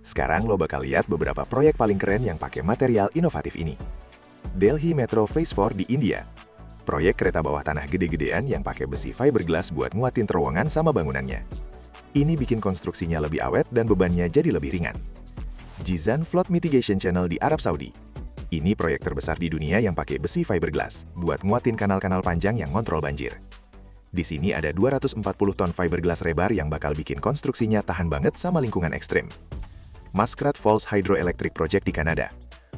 Sekarang lo bakal lihat beberapa proyek paling keren yang pakai material inovatif ini. Delhi Metro Phase 4 di India. Proyek kereta bawah tanah gede-gedean yang pakai besi fiberglass buat nguatin terowongan sama bangunannya. Ini bikin konstruksinya lebih awet dan bebannya jadi lebih ringan. Jizan Flood Mitigation Channel di Arab Saudi. Ini proyek terbesar di dunia yang pakai besi fiberglass buat nguatin kanal-kanal panjang yang ngontrol banjir. Di sini ada 240 ton fiberglass rebar yang bakal bikin konstruksinya tahan banget sama lingkungan ekstrim. Muskrat Falls Hydroelectric Project di Kanada.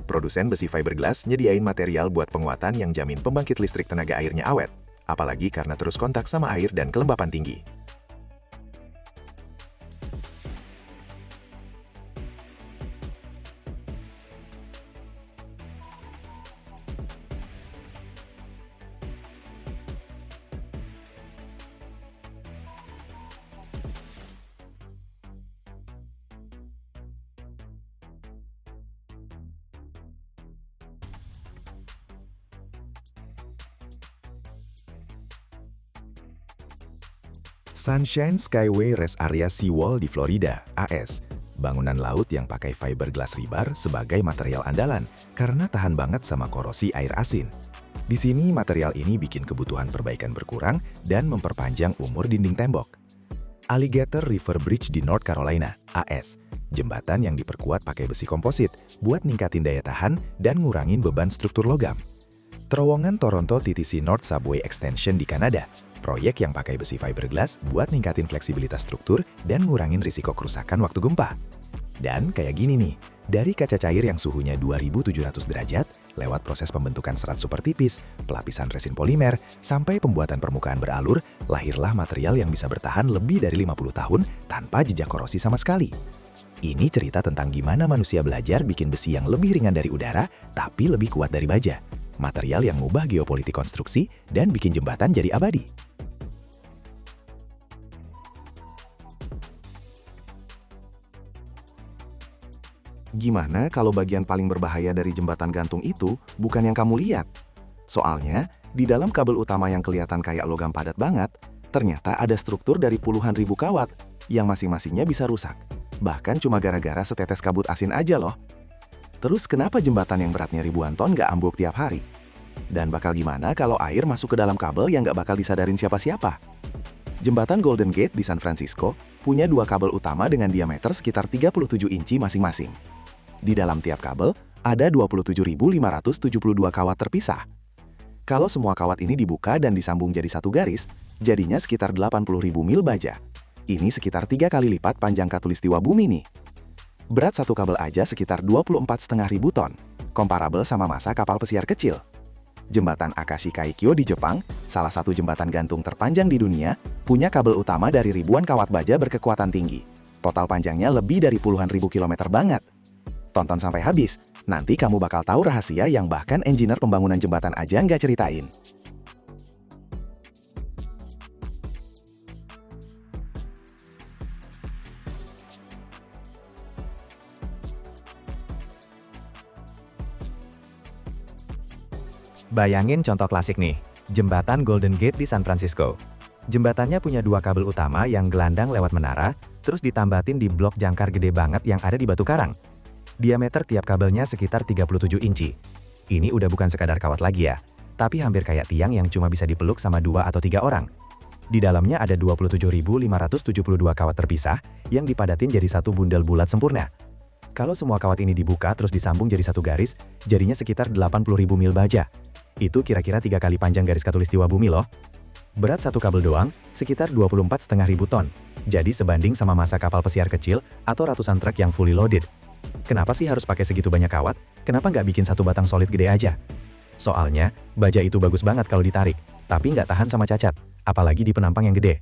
Produsen besi fiberglass nyediain material buat penguatan yang jamin pembangkit listrik tenaga airnya awet, apalagi karena terus kontak sama air dan kelembapan tinggi. Sunshine Skyway Rest Area Seawall di Florida, AS. Bangunan laut yang pakai fiberglass rebar sebagai material andalan karena tahan banget sama korosi air asin. Di sini material ini bikin kebutuhan perbaikan berkurang dan memperpanjang umur dinding tembok. Alligator River Bridge di North Carolina, AS. Jembatan yang diperkuat pakai besi komposit buat ningkatin daya tahan dan ngurangin beban struktur logam. Terowongan Toronto TTC North Subway Extension di Kanada. Proyek yang pakai besi fiberglass buat ningkatin fleksibilitas struktur dan ngurangin risiko kerusakan waktu gempa. Dan kayak gini nih, dari kaca cair yang suhunya 2700 derajat, lewat proses pembentukan serat super tipis, pelapisan resin polimer, sampai pembuatan permukaan beralur, lahirlah material yang bisa bertahan lebih dari 50 tahun tanpa jejak korosi sama sekali. Ini cerita tentang gimana manusia belajar bikin besi yang lebih ringan dari udara, tapi lebih kuat dari baja. Material yang ngubah geopolitik konstruksi dan bikin jembatan jadi abadi. Gimana kalau bagian paling berbahaya dari jembatan gantung itu bukan yang kamu lihat? Soalnya, di dalam kabel utama yang kelihatan kayak logam padat banget, ternyata ada struktur dari puluhan ribu kawat yang masing-masingnya bisa rusak. Bahkan cuma gara-gara setetes kabut asin aja loh. Terus kenapa jembatan yang beratnya ribuan ton nggak ambruk tiap hari? Dan bakal gimana kalau air masuk ke dalam kabel yang nggak bakal disadarin siapa-siapa? Jembatan Golden Gate di San Francisco punya dua kabel utama dengan diameter sekitar 37 inci masing-masing. Di dalam tiap kabel, ada 27.572 kawat terpisah. Kalau semua kawat ini dibuka dan disambung jadi satu garis, jadinya sekitar 80.000 mil baja. Ini sekitar 3 kali lipat panjang khatulistiwa bumi nih. Berat satu kabel aja sekitar 24.500 ton, komparabel sama massa kapal pesiar kecil. Jembatan Akashi Kaikyo di Jepang, salah satu jembatan gantung terpanjang di dunia, punya kabel utama dari ribuan kawat baja berkekuatan tinggi. Total panjangnya lebih dari puluhan ribu kilometer banget. Tonton sampai habis, nanti kamu bakal tahu rahasia yang bahkan engineer pembangunan jembatan aja nggak ceritain. Bayangin contoh klasik nih, jembatan Golden Gate di San Francisco. Jembatannya punya dua kabel utama yang gelandang lewat menara, terus ditambatin di blok jangkar gede banget yang ada di batu karang. Diameter tiap kabelnya sekitar 37 inci. Ini udah bukan sekadar kawat lagi ya, tapi hampir kayak tiang yang cuma bisa dipeluk sama 2 atau 3 orang. Di dalamnya ada 27.572 kawat terpisah yang dipadatin jadi satu bundel bulat sempurna. Kalau semua kawat ini dibuka terus disambung jadi satu garis, jadinya sekitar 80.000 mil baja. Itu kira-kira 3 kali panjang garis khatulistiwa bumi loh. Berat satu kabel doang, sekitar 24.500 ton. Jadi sebanding sama massa kapal pesiar kecil atau ratusan truk yang fully loaded. Kenapa sih harus pakai segitu banyak kawat? Kenapa nggak bikin satu batang solid gede aja? Soalnya, baja itu bagus banget kalau ditarik, tapi nggak tahan sama cacat, apalagi di penampang yang gede.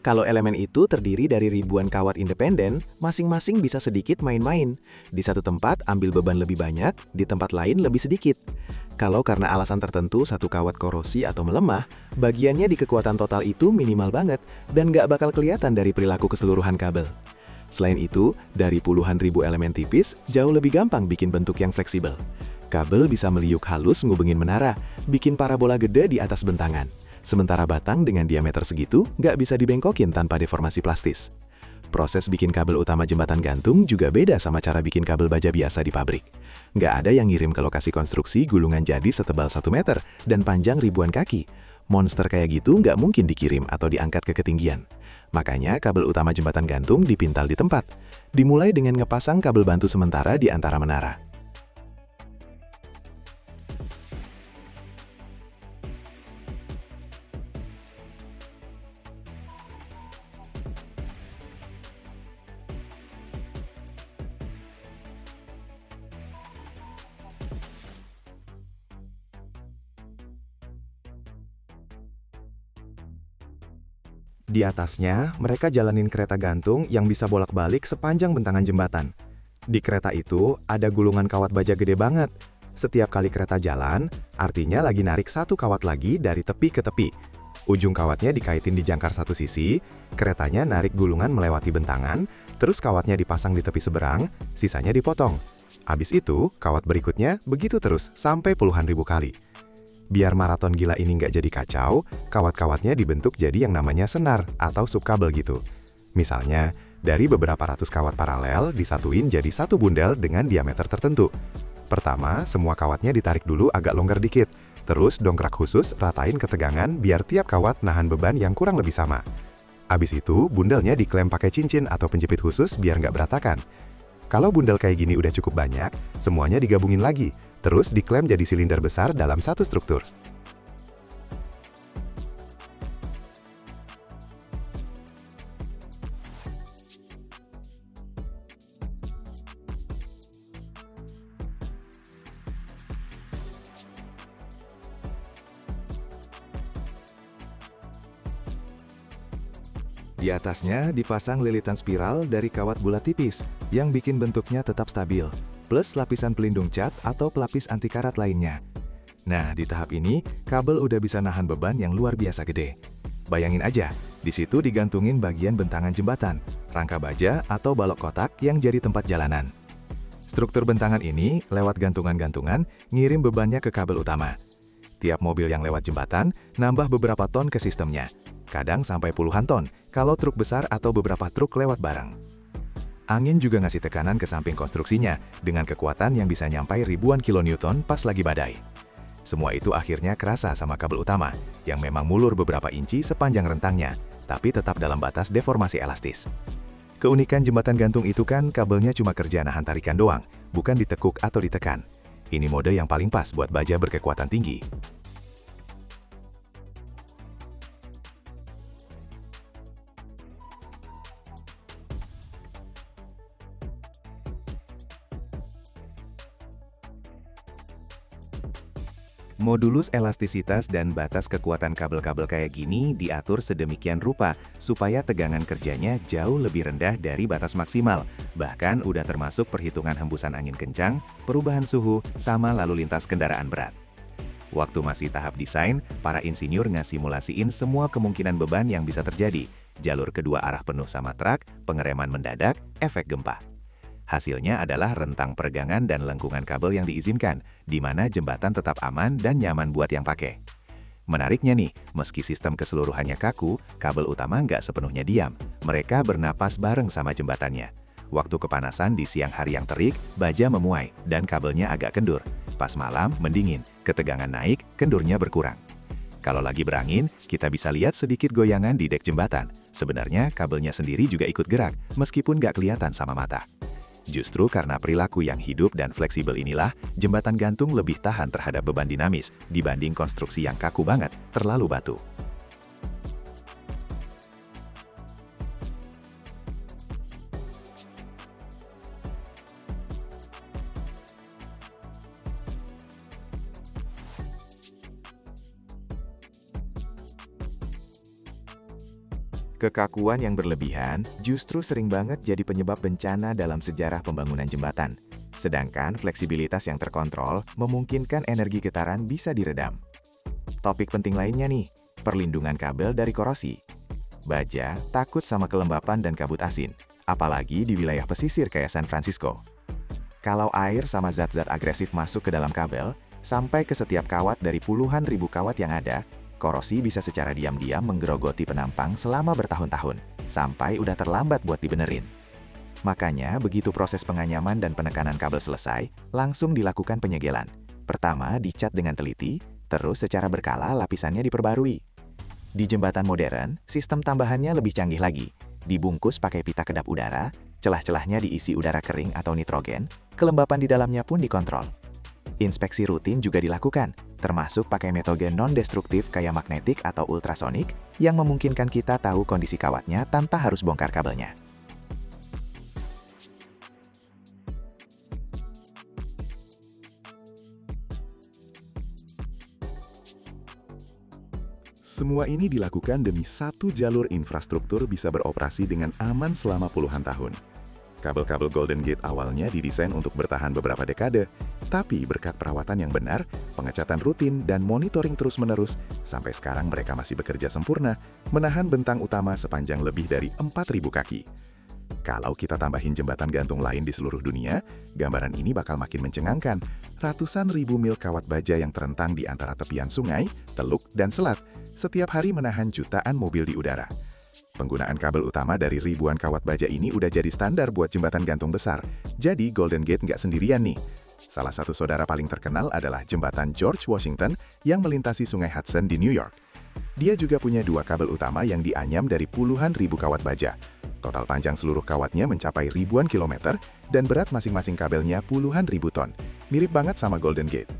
Kalau elemen itu terdiri dari ribuan kawat independen, masing-masing bisa sedikit main-main. Di satu tempat ambil beban lebih banyak, di tempat lain lebih sedikit. Kalau karena alasan tertentu satu kawat korosi atau melemah, bagiannya di kekuatan total itu minimal banget dan nggak bakal kelihatan dari perilaku keseluruhan kabel. Selain itu, dari puluhan ribu elemen tipis, jauh lebih gampang bikin bentuk yang fleksibel. Kabel bisa meliuk halus ngubungin menara, bikin parabola gede di atas bentangan. Sementara batang dengan diameter segitu nggak bisa dibengkokin tanpa deformasi plastis. Proses bikin kabel utama jembatan gantung juga beda sama cara bikin kabel baja biasa di pabrik. Nggak ada yang ngirim ke lokasi konstruksi gulungan jadi setebal 1 meter dan panjang ribuan kaki. Monster kayak gitu nggak mungkin dikirim atau diangkat ke ketinggian. Makanya kabel utama jembatan gantung dipintal di tempat. Dimulai dengan ngepasang kabel bantu sementara di antara menara. Di atasnya, mereka jalanin kereta gantung yang bisa bolak-balik sepanjang bentangan jembatan. Di kereta itu, ada gulungan kawat baja gede banget. Setiap kali kereta jalan, artinya lagi narik satu kawat lagi dari tepi ke tepi. Ujung kawatnya dikaitin di jangkar satu sisi, keretanya narik gulungan melewati bentangan, terus kawatnya dipasang di tepi seberang, sisanya dipotong. Habis itu, kawat berikutnya begitu terus sampai puluhan ribu kali. Biar maraton gila ini nggak jadi kacau, kawat-kawatnya dibentuk jadi yang namanya senar atau subkabel gitu. Misalnya, dari beberapa ratus kawat paralel disatuin jadi satu bundel dengan diameter tertentu. Pertama, semua kawatnya ditarik dulu agak longgar dikit. Terus dongkrak khusus ratain ketegangan biar tiap kawat nahan beban yang kurang lebih sama. Abis itu, bundelnya diklem pakai cincin atau penjepit khusus biar nggak berantakan. Kalau bundel kayak gini udah cukup banyak, semuanya digabungin lagi. Terus diklem jadi silinder besar dalam satu struktur. Di atasnya dipasang lilitan spiral dari kawat bulat tipis yang bikin bentuknya tetap stabil, plus lapisan pelindung cat atau pelapis anti karat lainnya. Nah, di tahap ini, kabel udah bisa nahan beban yang luar biasa gede. Bayangin aja, di situ digantungin bagian bentangan jembatan, rangka baja atau balok kotak yang jadi tempat jalanan. Struktur bentangan ini, lewat gantungan-gantungan, ngirim bebannya ke kabel utama. Tiap mobil yang lewat jembatan, nambah beberapa ton ke sistemnya. Kadang sampai puluhan ton, kalau truk besar atau beberapa truk lewat bareng. Angin juga ngasih tekanan ke samping konstruksinya, dengan kekuatan yang bisa nyampai ribuan kilonewton pas lagi badai. Semua itu akhirnya kerasa sama kabel utama, yang memang mulur beberapa inci sepanjang rentangnya, tapi tetap dalam batas deformasi elastis. Keunikan jembatan gantung itu kan kabelnya cuma kerja nahan tarikan doang, bukan ditekuk atau ditekan. Ini mode yang paling pas buat baja berkekuatan tinggi. Modulus elastisitas dan batas kekuatan kabel-kabel kayak gini diatur sedemikian rupa supaya tegangan kerjanya jauh lebih rendah dari batas maksimal. Bahkan udah termasuk perhitungan hembusan angin kencang, perubahan suhu, sama lalu lintas kendaraan berat. Waktu masih tahap desain, para insinyur ngasimulasiin semua kemungkinan beban yang bisa terjadi. Jalur kedua arah penuh sama truk, pengereman mendadak, efek gempa. Hasilnya adalah rentang peregangan dan lengkungan kabel yang diizinkan, di mana jembatan tetap aman dan nyaman buat yang pakai. Menariknya nih, meski sistem keseluruhannya kaku, kabel utama nggak sepenuhnya diam. Mereka bernapas bareng sama jembatannya. Waktu kepanasan di siang hari yang terik, baja memuai, dan kabelnya agak kendur. Pas malam, mendingin, ketegangan naik, kendurnya berkurang. Kalau lagi berangin, kita bisa lihat sedikit goyangan di dek jembatan. Sebenarnya, kabelnya sendiri juga ikut gerak, meskipun nggak kelihatan sama mata. Justru karena perilaku yang hidup dan fleksibel inilah, jembatan gantung lebih tahan terhadap beban dinamis dibanding konstruksi yang kaku banget, terlalu batu. Kekakuan yang berlebihan justru sering banget jadi penyebab bencana dalam sejarah pembangunan jembatan. Sedangkan fleksibilitas yang terkontrol memungkinkan energi getaran bisa diredam. Topik penting lainnya nih, perlindungan kabel dari korosi. Baja takut sama kelembapan dan kabut asin, apalagi di wilayah pesisir kayak San Francisco. Kalau air sama zat-zat agresif masuk ke dalam kabel, sampai ke setiap kawat dari puluhan ribu kawat yang ada, korosi bisa secara diam-diam menggerogoti penampang selama bertahun-tahun, sampai udah terlambat buat dibenerin. Makanya, begitu proses penganyaman dan penekanan kabel selesai, langsung dilakukan penyegelan. Pertama, dicat dengan teliti, terus secara berkala lapisannya diperbarui. Di jembatan modern, sistem tambahannya lebih canggih lagi. Dibungkus pakai pita kedap udara, celah-celahnya diisi udara kering atau nitrogen, kelembapan di dalamnya pun dikontrol. Inspeksi rutin juga dilakukan, termasuk pakai metode non-destruktif kayak magnetik atau ultrasonik yang memungkinkan kita tahu kondisi kawatnya tanpa harus bongkar kabelnya. Semua ini dilakukan demi satu jalur infrastruktur bisa beroperasi dengan aman selama puluhan tahun. Kabel-kabel Golden Gate awalnya didesain untuk bertahan beberapa dekade, tapi berkat perawatan yang benar, pengecatan rutin, dan monitoring terus-menerus, sampai sekarang mereka masih bekerja sempurna, menahan bentang utama sepanjang lebih dari 4.000 kaki. Kalau kita tambahin jembatan gantung lain di seluruh dunia, gambaran ini bakal makin mencengangkan. Ratusan ribu mil kawat baja yang terentang di antara tepian sungai, teluk, dan selat, setiap hari menahan jutaan mobil di udara. Penggunaan kabel utama dari ribuan kawat baja ini udah jadi standar buat jembatan gantung besar. Jadi Golden Gate nggak sendirian nih. Salah satu saudara paling terkenal adalah jembatan George Washington yang melintasi sungai Hudson di New York. Dia juga punya dua kabel utama yang dianyam dari puluhan ribu kawat baja. Total panjang seluruh kawatnya mencapai ribuan kilometer dan berat masing-masing kabelnya puluhan ribu ton. Mirip banget sama Golden Gate.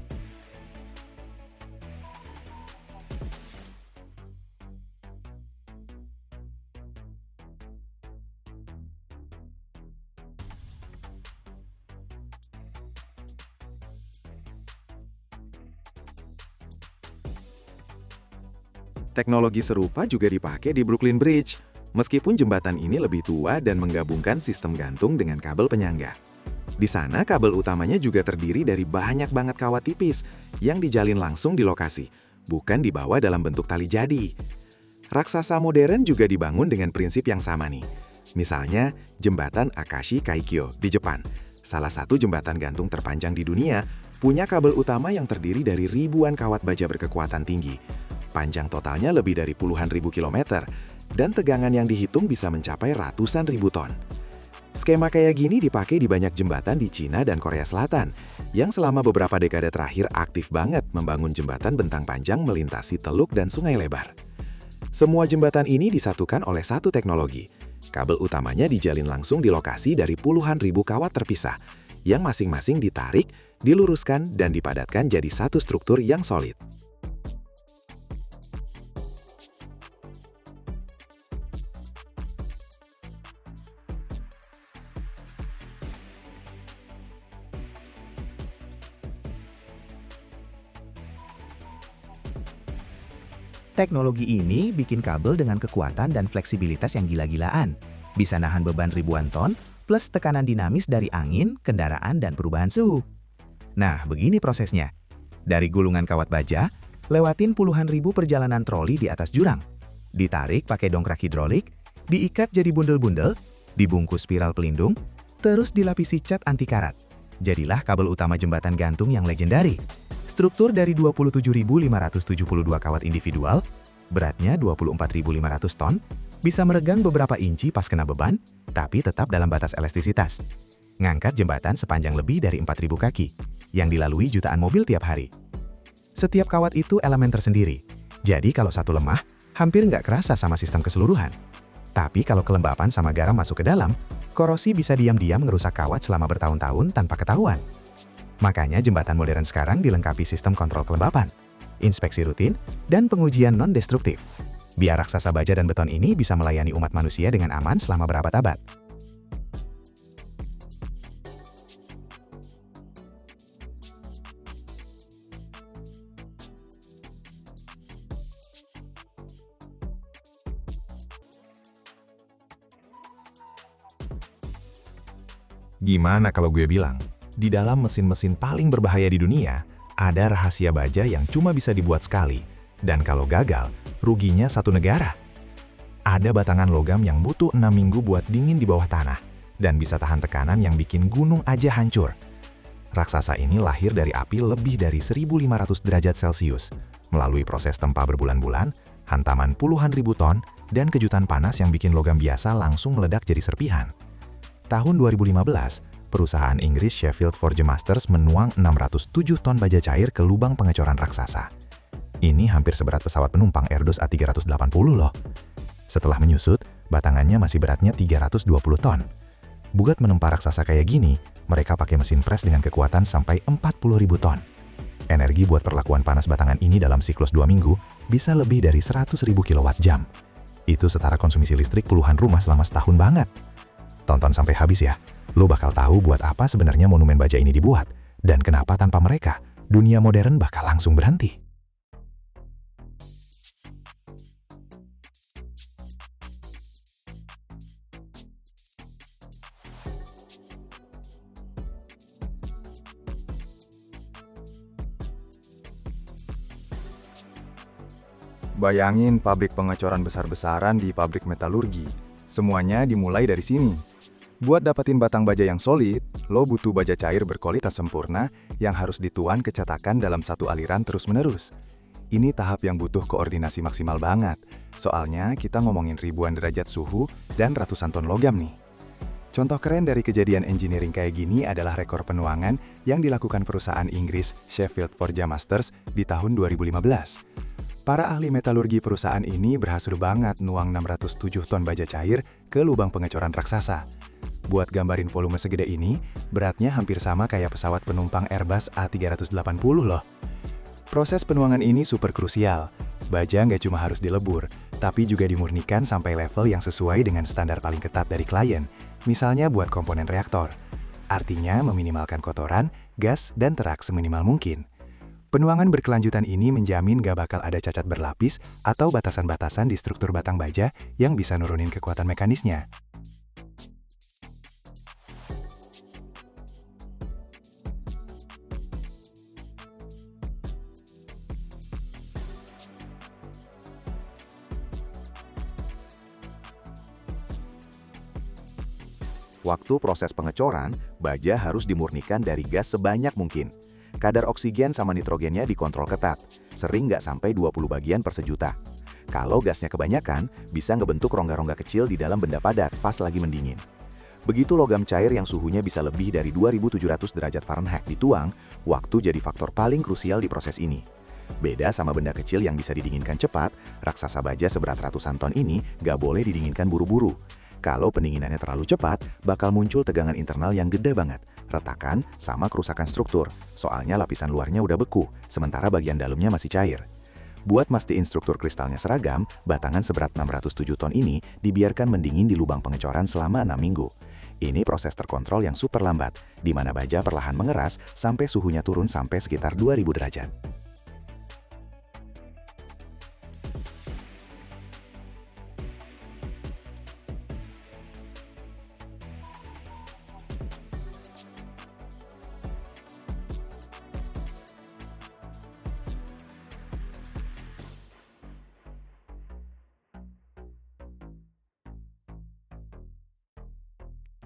Teknologi serupa juga dipakai di Brooklyn Bridge, meskipun jembatan ini lebih tua dan menggabungkan sistem gantung dengan kabel penyangga. Di sana, kabel utamanya juga terdiri dari banyak banget kawat tipis yang dijalin langsung di lokasi, bukan dibawa dalam bentuk tali jadi. Raksasa modern juga dibangun dengan prinsip yang sama nih. Misalnya, jembatan Akashi Kaikyo di Jepang, salah satu jembatan gantung terpanjang di dunia, punya kabel utama yang terdiri dari ribuan kawat baja berkekuatan tinggi. Panjang totalnya lebih dari puluhan ribu kilometer, dan tegangan yang dihitung bisa mencapai ratusan ribu ton. Skema kayak gini dipakai di banyak jembatan di Cina dan Korea Selatan, yang selama beberapa dekade terakhir aktif banget membangun jembatan bentang panjang melintasi teluk dan sungai lebar. Semua jembatan ini disatukan oleh satu teknologi. Kabel utamanya dijalin langsung di lokasi dari puluhan ribu kawat terpisah, yang masing-masing ditarik, diluruskan, dan dipadatkan jadi satu struktur yang solid. Teknologi ini bikin kabel dengan kekuatan dan fleksibilitas yang gila-gilaan. Bisa nahan beban ribuan ton, plus tekanan dinamis dari angin, kendaraan, dan perubahan suhu. Nah, begini prosesnya. Dari gulungan kawat baja, lewatin puluhan ribu perjalanan troli di atas jurang. Ditarik pakai dongkrak hidrolik, diikat jadi bundel-bundel, dibungkus spiral pelindung, terus dilapisi cat anti karat. Jadilah kabel utama jembatan gantung yang legendari. Struktur dari 27.572 kawat individual, beratnya 24.500 ton, bisa meregang beberapa inci pas kena beban, tapi tetap dalam batas elastisitas. Ngangkat jembatan sepanjang lebih dari 4.000 kaki, yang dilalui jutaan mobil tiap hari. Setiap kawat itu elemen tersendiri, jadi kalau satu lemah, hampir nggak kerasa sama sistem keseluruhan. Tapi kalau kelembapan sama garam masuk ke dalam, korosi bisa diam-diam ngerusak kawat selama bertahun-tahun tanpa ketahuan. Makanya jembatan modern sekarang dilengkapi sistem kontrol kelembapan, inspeksi rutin, dan pengujian non-destruktif. Biar raksasa baja dan beton ini bisa melayani umat manusia dengan aman selama berabad-abad. Gimana kalau gue bilang, di dalam mesin-mesin paling berbahaya di dunia, ada rahasia baja yang cuma bisa dibuat sekali, dan kalau gagal, ruginya satu negara. Ada batangan logam yang butuh 6 minggu buat dingin di bawah tanah, dan bisa tahan tekanan yang bikin gunung aja hancur. Raksasa ini lahir dari api lebih dari 1.500 derajat Celcius, melalui proses tempa berbulan-bulan, hantaman puluhan ribu ton, dan kejutan panas yang bikin logam biasa langsung meledak jadi serpihan. Tahun 2015, perusahaan Inggris Sheffield Forgemasters menuang 607 ton baja cair ke lubang pengecoran raksasa. Ini hampir seberat pesawat penumpang Airbus A380 loh. Setelah menyusut, batangannya masih beratnya 320 ton. Buat menempa raksasa kayak gini, mereka pakai mesin pres dengan kekuatan sampai 40.000 ton. Energi buat perlakuan panas batangan ini dalam siklus 2 minggu bisa lebih dari 100.000 kWh. Itu setara konsumsi listrik puluhan rumah selama setahun banget. Tonton sampai habis ya, lo bakal tahu buat apa sebenarnya monumen baja ini dibuat, dan kenapa tanpa mereka, dunia modern bakal langsung berhenti. Bayangin pabrik pengecoran besar-besaran di pabrik metalurgi. Semuanya dimulai dari sini. Buat dapetin batang baja yang solid, lo butuh baja cair berkualitas sempurna yang harus dituan ke cetakan dalam satu aliran terus-menerus. Ini tahap yang butuh koordinasi maksimal banget, soalnya kita ngomongin ribuan derajat suhu dan ratusan ton logam nih. Contoh keren dari kejadian engineering kayak gini adalah rekor penuangan yang dilakukan perusahaan Inggris Sheffield Forgemasters di tahun 2015. Para ahli metalurgi perusahaan ini berhasil banget nuang 607 ton baja cair ke lubang pengecoran raksasa. Buat gambarin volume segede ini, beratnya hampir sama kayak pesawat penumpang Airbus A380 loh. Proses penuangan ini super krusial. Baja nggak cuma harus dilebur, tapi juga dimurnikan sampai level yang sesuai dengan standar paling ketat dari klien, misalnya buat komponen reaktor. Artinya meminimalkan kotoran, gas, dan terak seminimal mungkin. Penuangan berkelanjutan ini menjamin gak bakal ada cacat berlapis atau batasan-batasan di struktur batang baja yang bisa nurunin kekuatan mekanisnya. Waktu proses pengecoran, baja harus dimurnikan dari gas sebanyak mungkin. Kadar oksigen sama nitrogennya dikontrol ketat, sering nggak sampai 20 bagian per sejuta. Kalau gasnya kebanyakan, bisa ngebentuk rongga-rongga kecil di dalam benda padat pas lagi mendingin. Begitu logam cair yang suhunya bisa lebih dari 2700 derajat Fahrenheit dituang, waktu jadi faktor paling krusial di proses ini. Beda sama benda kecil yang bisa didinginkan cepat, raksasa baja seberat ratusan ton ini nggak boleh didinginkan buru-buru. Kalau pendinginannya terlalu cepat, bakal muncul tegangan internal yang gede banget, retakan, sama kerusakan struktur, soalnya lapisan luarnya udah beku, sementara bagian dalamnya masih cair. Buat mastiin struktur kristalnya seragam, batangan seberat 607 ton ini dibiarkan mendingin di lubang pengecoran selama 6 minggu. Ini proses terkontrol yang super lambat, di mana baja perlahan mengeras sampai suhunya turun sampai sekitar 2000 derajat.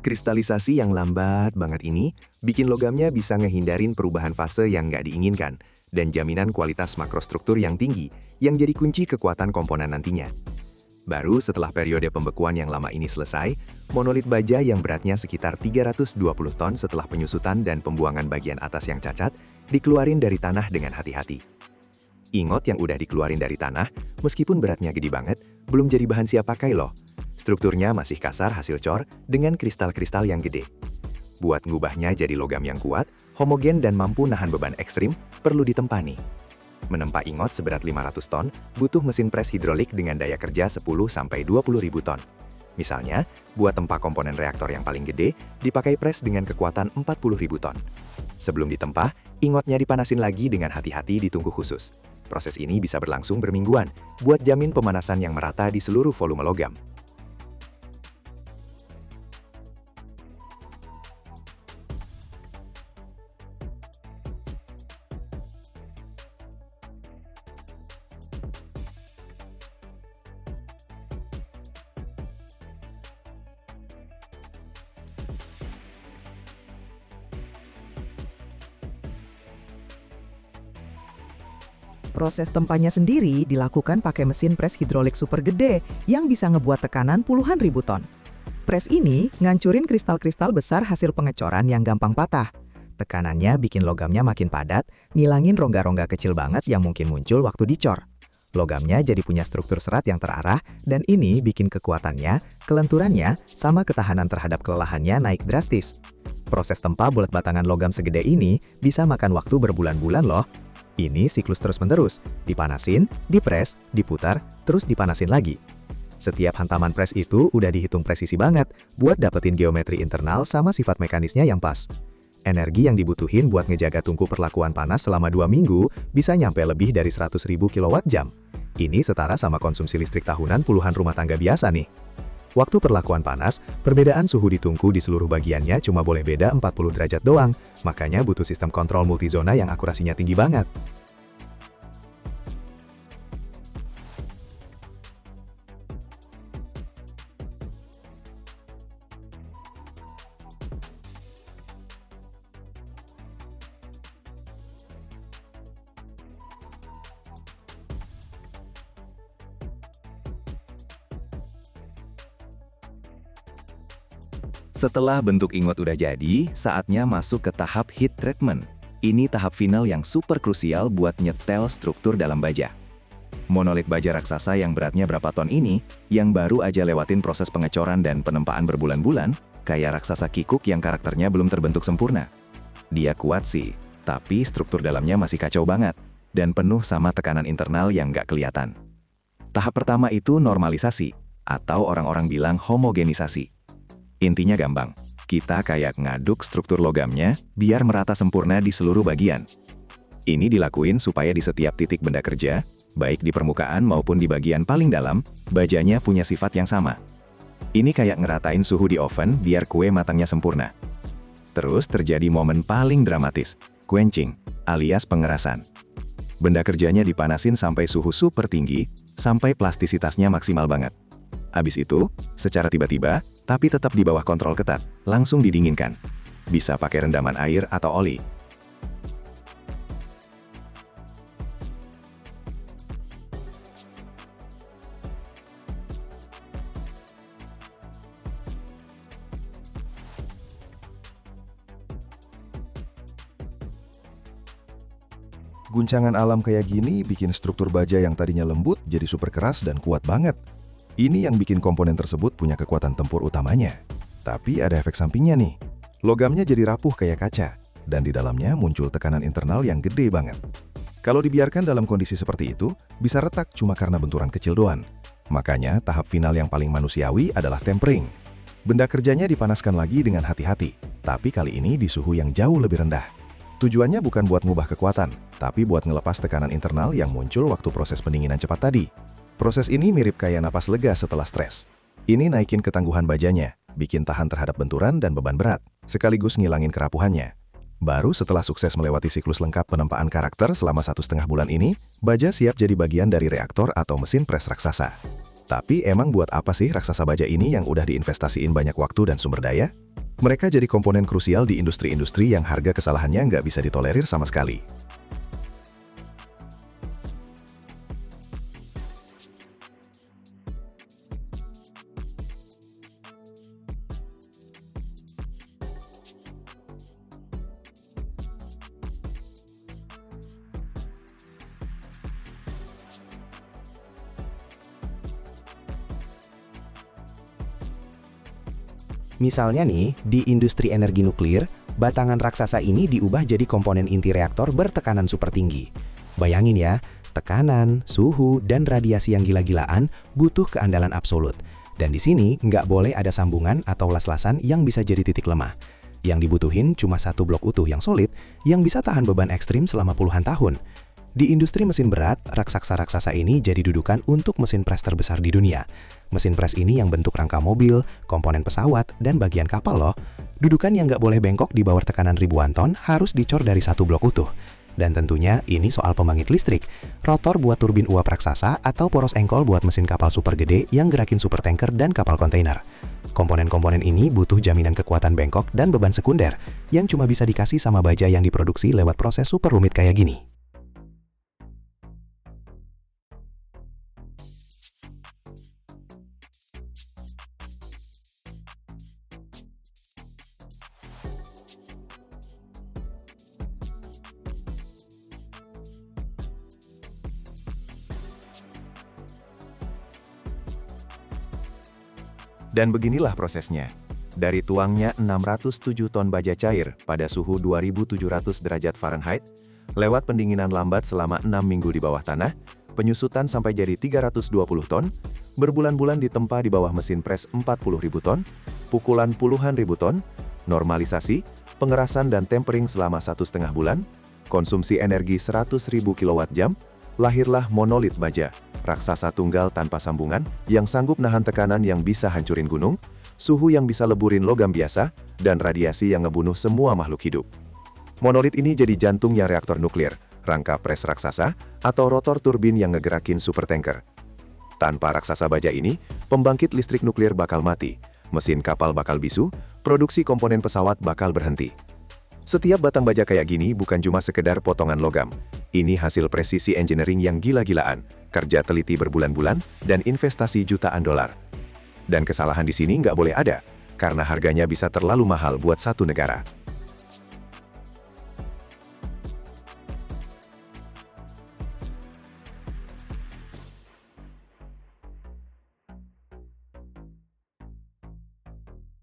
Kristalisasi yang lambat banget ini bikin logamnya bisa ngehindarin perubahan fase yang nggak diinginkan dan jaminan kualitas makrostruktur yang tinggi yang jadi kunci kekuatan komponen nantinya. Baru setelah periode pembekuan yang lama ini selesai, monolit baja yang beratnya sekitar 320 ton setelah penyusutan dan pembuangan bagian atas yang cacat dikeluarin dari tanah dengan hati-hati. Ingot yang udah dikeluarin dari tanah, meskipun beratnya gede banget, belum jadi bahan siap pakai loh. Strukturnya masih kasar hasil cor dengan kristal-kristal yang gede. Buat ngubahnya jadi logam yang kuat, homogen dan mampu nahan beban ekstrim, perlu ditempa nih. Menempa ingot seberat 500 ton, butuh mesin pres hidrolik dengan daya kerja 10-20 ribu ton. Misalnya, buat tempa komponen reaktor yang paling gede, dipakai pres dengan kekuatan 40 ribu ton. Sebelum ditempa, ingotnya dipanasin lagi dengan hati-hati di tungku khusus. Proses ini bisa berlangsung bermingguan, buat jamin pemanasan yang merata di seluruh volume logam. Proses tempanya sendiri dilakukan pakai mesin pres hidrolik super gede yang bisa ngebuat tekanan puluhan ribu ton. Pres ini ngancurin kristal-kristal besar hasil pengecoran yang gampang patah. Tekanannya bikin logamnya makin padat, ngilangin rongga-rongga kecil banget yang mungkin muncul waktu dicor. Logamnya jadi punya struktur serat yang terarah, dan ini bikin kekuatannya, kelenturannya, sama ketahanan terhadap kelelahannya naik drastis. Proses tempa bulat batangan logam segede ini bisa makan waktu berbulan-bulan loh. Ini siklus terus-menerus, dipanasin, dipres, diputar, terus dipanasin lagi. Setiap hantaman pres itu udah dihitung presisi banget buat dapetin geometri internal sama sifat mekanisnya yang pas. Energi yang dibutuhin buat ngejaga tungku perlakuan panas selama 2 minggu bisa nyampe lebih dari 100.000 kWh. Ini setara sama konsumsi listrik tahunan puluhan rumah tangga biasa nih. Waktu perlakuan panas, perbedaan suhu di tungku di seluruh bagiannya cuma boleh beda 40 derajat doang, makanya butuh sistem kontrol multizona yang akurasinya tinggi banget. Setelah bentuk ingot udah jadi, saatnya masuk ke tahap heat treatment. Ini tahap final yang super krusial buat nyetel struktur dalam baja. Monolit baja raksasa yang beratnya berapa ton ini, yang baru aja lewatin proses pengecoran dan penempaan berbulan-bulan, kayak raksasa kikuk yang karakternya belum terbentuk sempurna. Dia kuat sih, tapi struktur dalamnya masih kacau banget, dan penuh sama tekanan internal yang nggak kelihatan. Tahap pertama itu normalisasi, atau orang-orang bilang homogenisasi. Intinya gampang, kita kayak ngaduk struktur logamnya biar merata sempurna di seluruh bagian. Ini dilakuin supaya di setiap titik benda kerja, baik di permukaan maupun di bagian paling dalam, bajanya punya sifat yang sama. Ini kayak ngeratain suhu di oven biar kue matangnya sempurna. Terus terjadi momen paling dramatis, quenching, alias pengerasan. Benda kerjanya dipanasin sampai suhu super tinggi, sampai plastisitasnya maksimal banget. Abis itu, secara tiba-tiba, tapi tetap di bawah kontrol ketat, langsung didinginkan. Bisa pakai rendaman air atau oli. Guncangan alam kayak gini bikin struktur baja yang tadinya lembut jadi super keras dan kuat banget. Ini yang bikin komponen tersebut punya kekuatan tempur utamanya. Tapi ada efek sampingnya nih. Logamnya jadi rapuh kayak kaca, dan di dalamnya muncul tekanan internal yang gede banget. Kalau dibiarkan dalam kondisi seperti itu, bisa retak cuma karena benturan kecil doang. Makanya tahap final yang paling manusiawi adalah tempering. Benda kerjanya dipanaskan lagi dengan hati-hati, tapi kali ini di suhu yang jauh lebih rendah. Tujuannya bukan buat ngubah kekuatan, tapi buat ngelepas tekanan internal yang muncul waktu proses pendinginan cepat tadi. Proses ini mirip kayak napas lega setelah stres. Ini naikin ketangguhan bajanya, bikin tahan terhadap benturan dan beban berat, sekaligus ngilangin kerapuhannya. Baru setelah sukses melewati siklus lengkap penempaan karakter selama 1,5 bulan ini, baja siap jadi bagian dari reaktor atau mesin pres raksasa. Tapi emang buat apa sih raksasa baja ini yang udah diinvestasiin banyak waktu dan sumber daya? Mereka jadi komponen krusial di industri-industri yang harga kesalahannya nggak bisa ditolerir sama sekali. Misalnya nih, di industri energi nuklir, batangan raksasa ini diubah jadi komponen inti reaktor bertekanan super tinggi. Bayangin ya, tekanan, suhu, dan radiasi yang gila-gilaan butuh keandalan absolut. Dan di sini nggak boleh ada sambungan atau las-lasan yang bisa jadi titik lemah. Yang dibutuhin cuma satu blok utuh yang solid, yang bisa tahan beban ekstrim selama puluhan tahun. Di industri mesin berat, raksasa-raksasa ini jadi dudukan untuk mesin pres terbesar di dunia. Mesin pres ini yang bentuk rangka mobil, komponen pesawat, dan bagian kapal loh. Dudukan yang nggak boleh bengkok di bawah tekanan ribuan ton harus dicor dari satu blok utuh. Dan tentunya ini soal pembangkit listrik, rotor buat turbin uap raksasa atau poros engkol buat mesin kapal super gede yang gerakin super tanker dan kapal kontainer. Komponen-komponen ini butuh jaminan kekuatan bengkok dan beban sekunder yang cuma bisa dikasih sama baja yang diproduksi lewat proses super rumit kayak gini. Dan beginilah prosesnya. Dari tuangnya 607 ton baja cair pada suhu 2700 derajat Fahrenheit, lewat pendinginan lambat selama 6 minggu di bawah tanah, penyusutan sampai jadi 320 ton, berbulan-bulan ditempa di bawah mesin pres 40.000 ton, pukulan puluhan ribu ton, normalisasi, pengerasan dan tempering selama 1,5 bulan, konsumsi energi 100.000 kWh, lahirlah monolit baja, raksasa tunggal tanpa sambungan yang sanggup nahan tekanan yang bisa hancurin gunung, suhu yang bisa leburin logam biasa, dan radiasi yang ngebunuh semua makhluk hidup. Monolit ini jadi jantungnya reaktor nuklir, rangka pres raksasa, atau rotor turbin yang ngegerakin supertanker. Tanpa raksasa baja ini, pembangkit listrik nuklir bakal mati, mesin kapal bakal bisu, produksi komponen pesawat bakal berhenti. Setiap batang baja kayak gini bukan cuma sekedar potongan logam. Ini hasil presisi engineering yang gila-gilaan, kerja teliti berbulan-bulan, dan investasi jutaan dolar. Dan kesalahan di sini nggak boleh ada, karena harganya bisa terlalu mahal buat satu negara.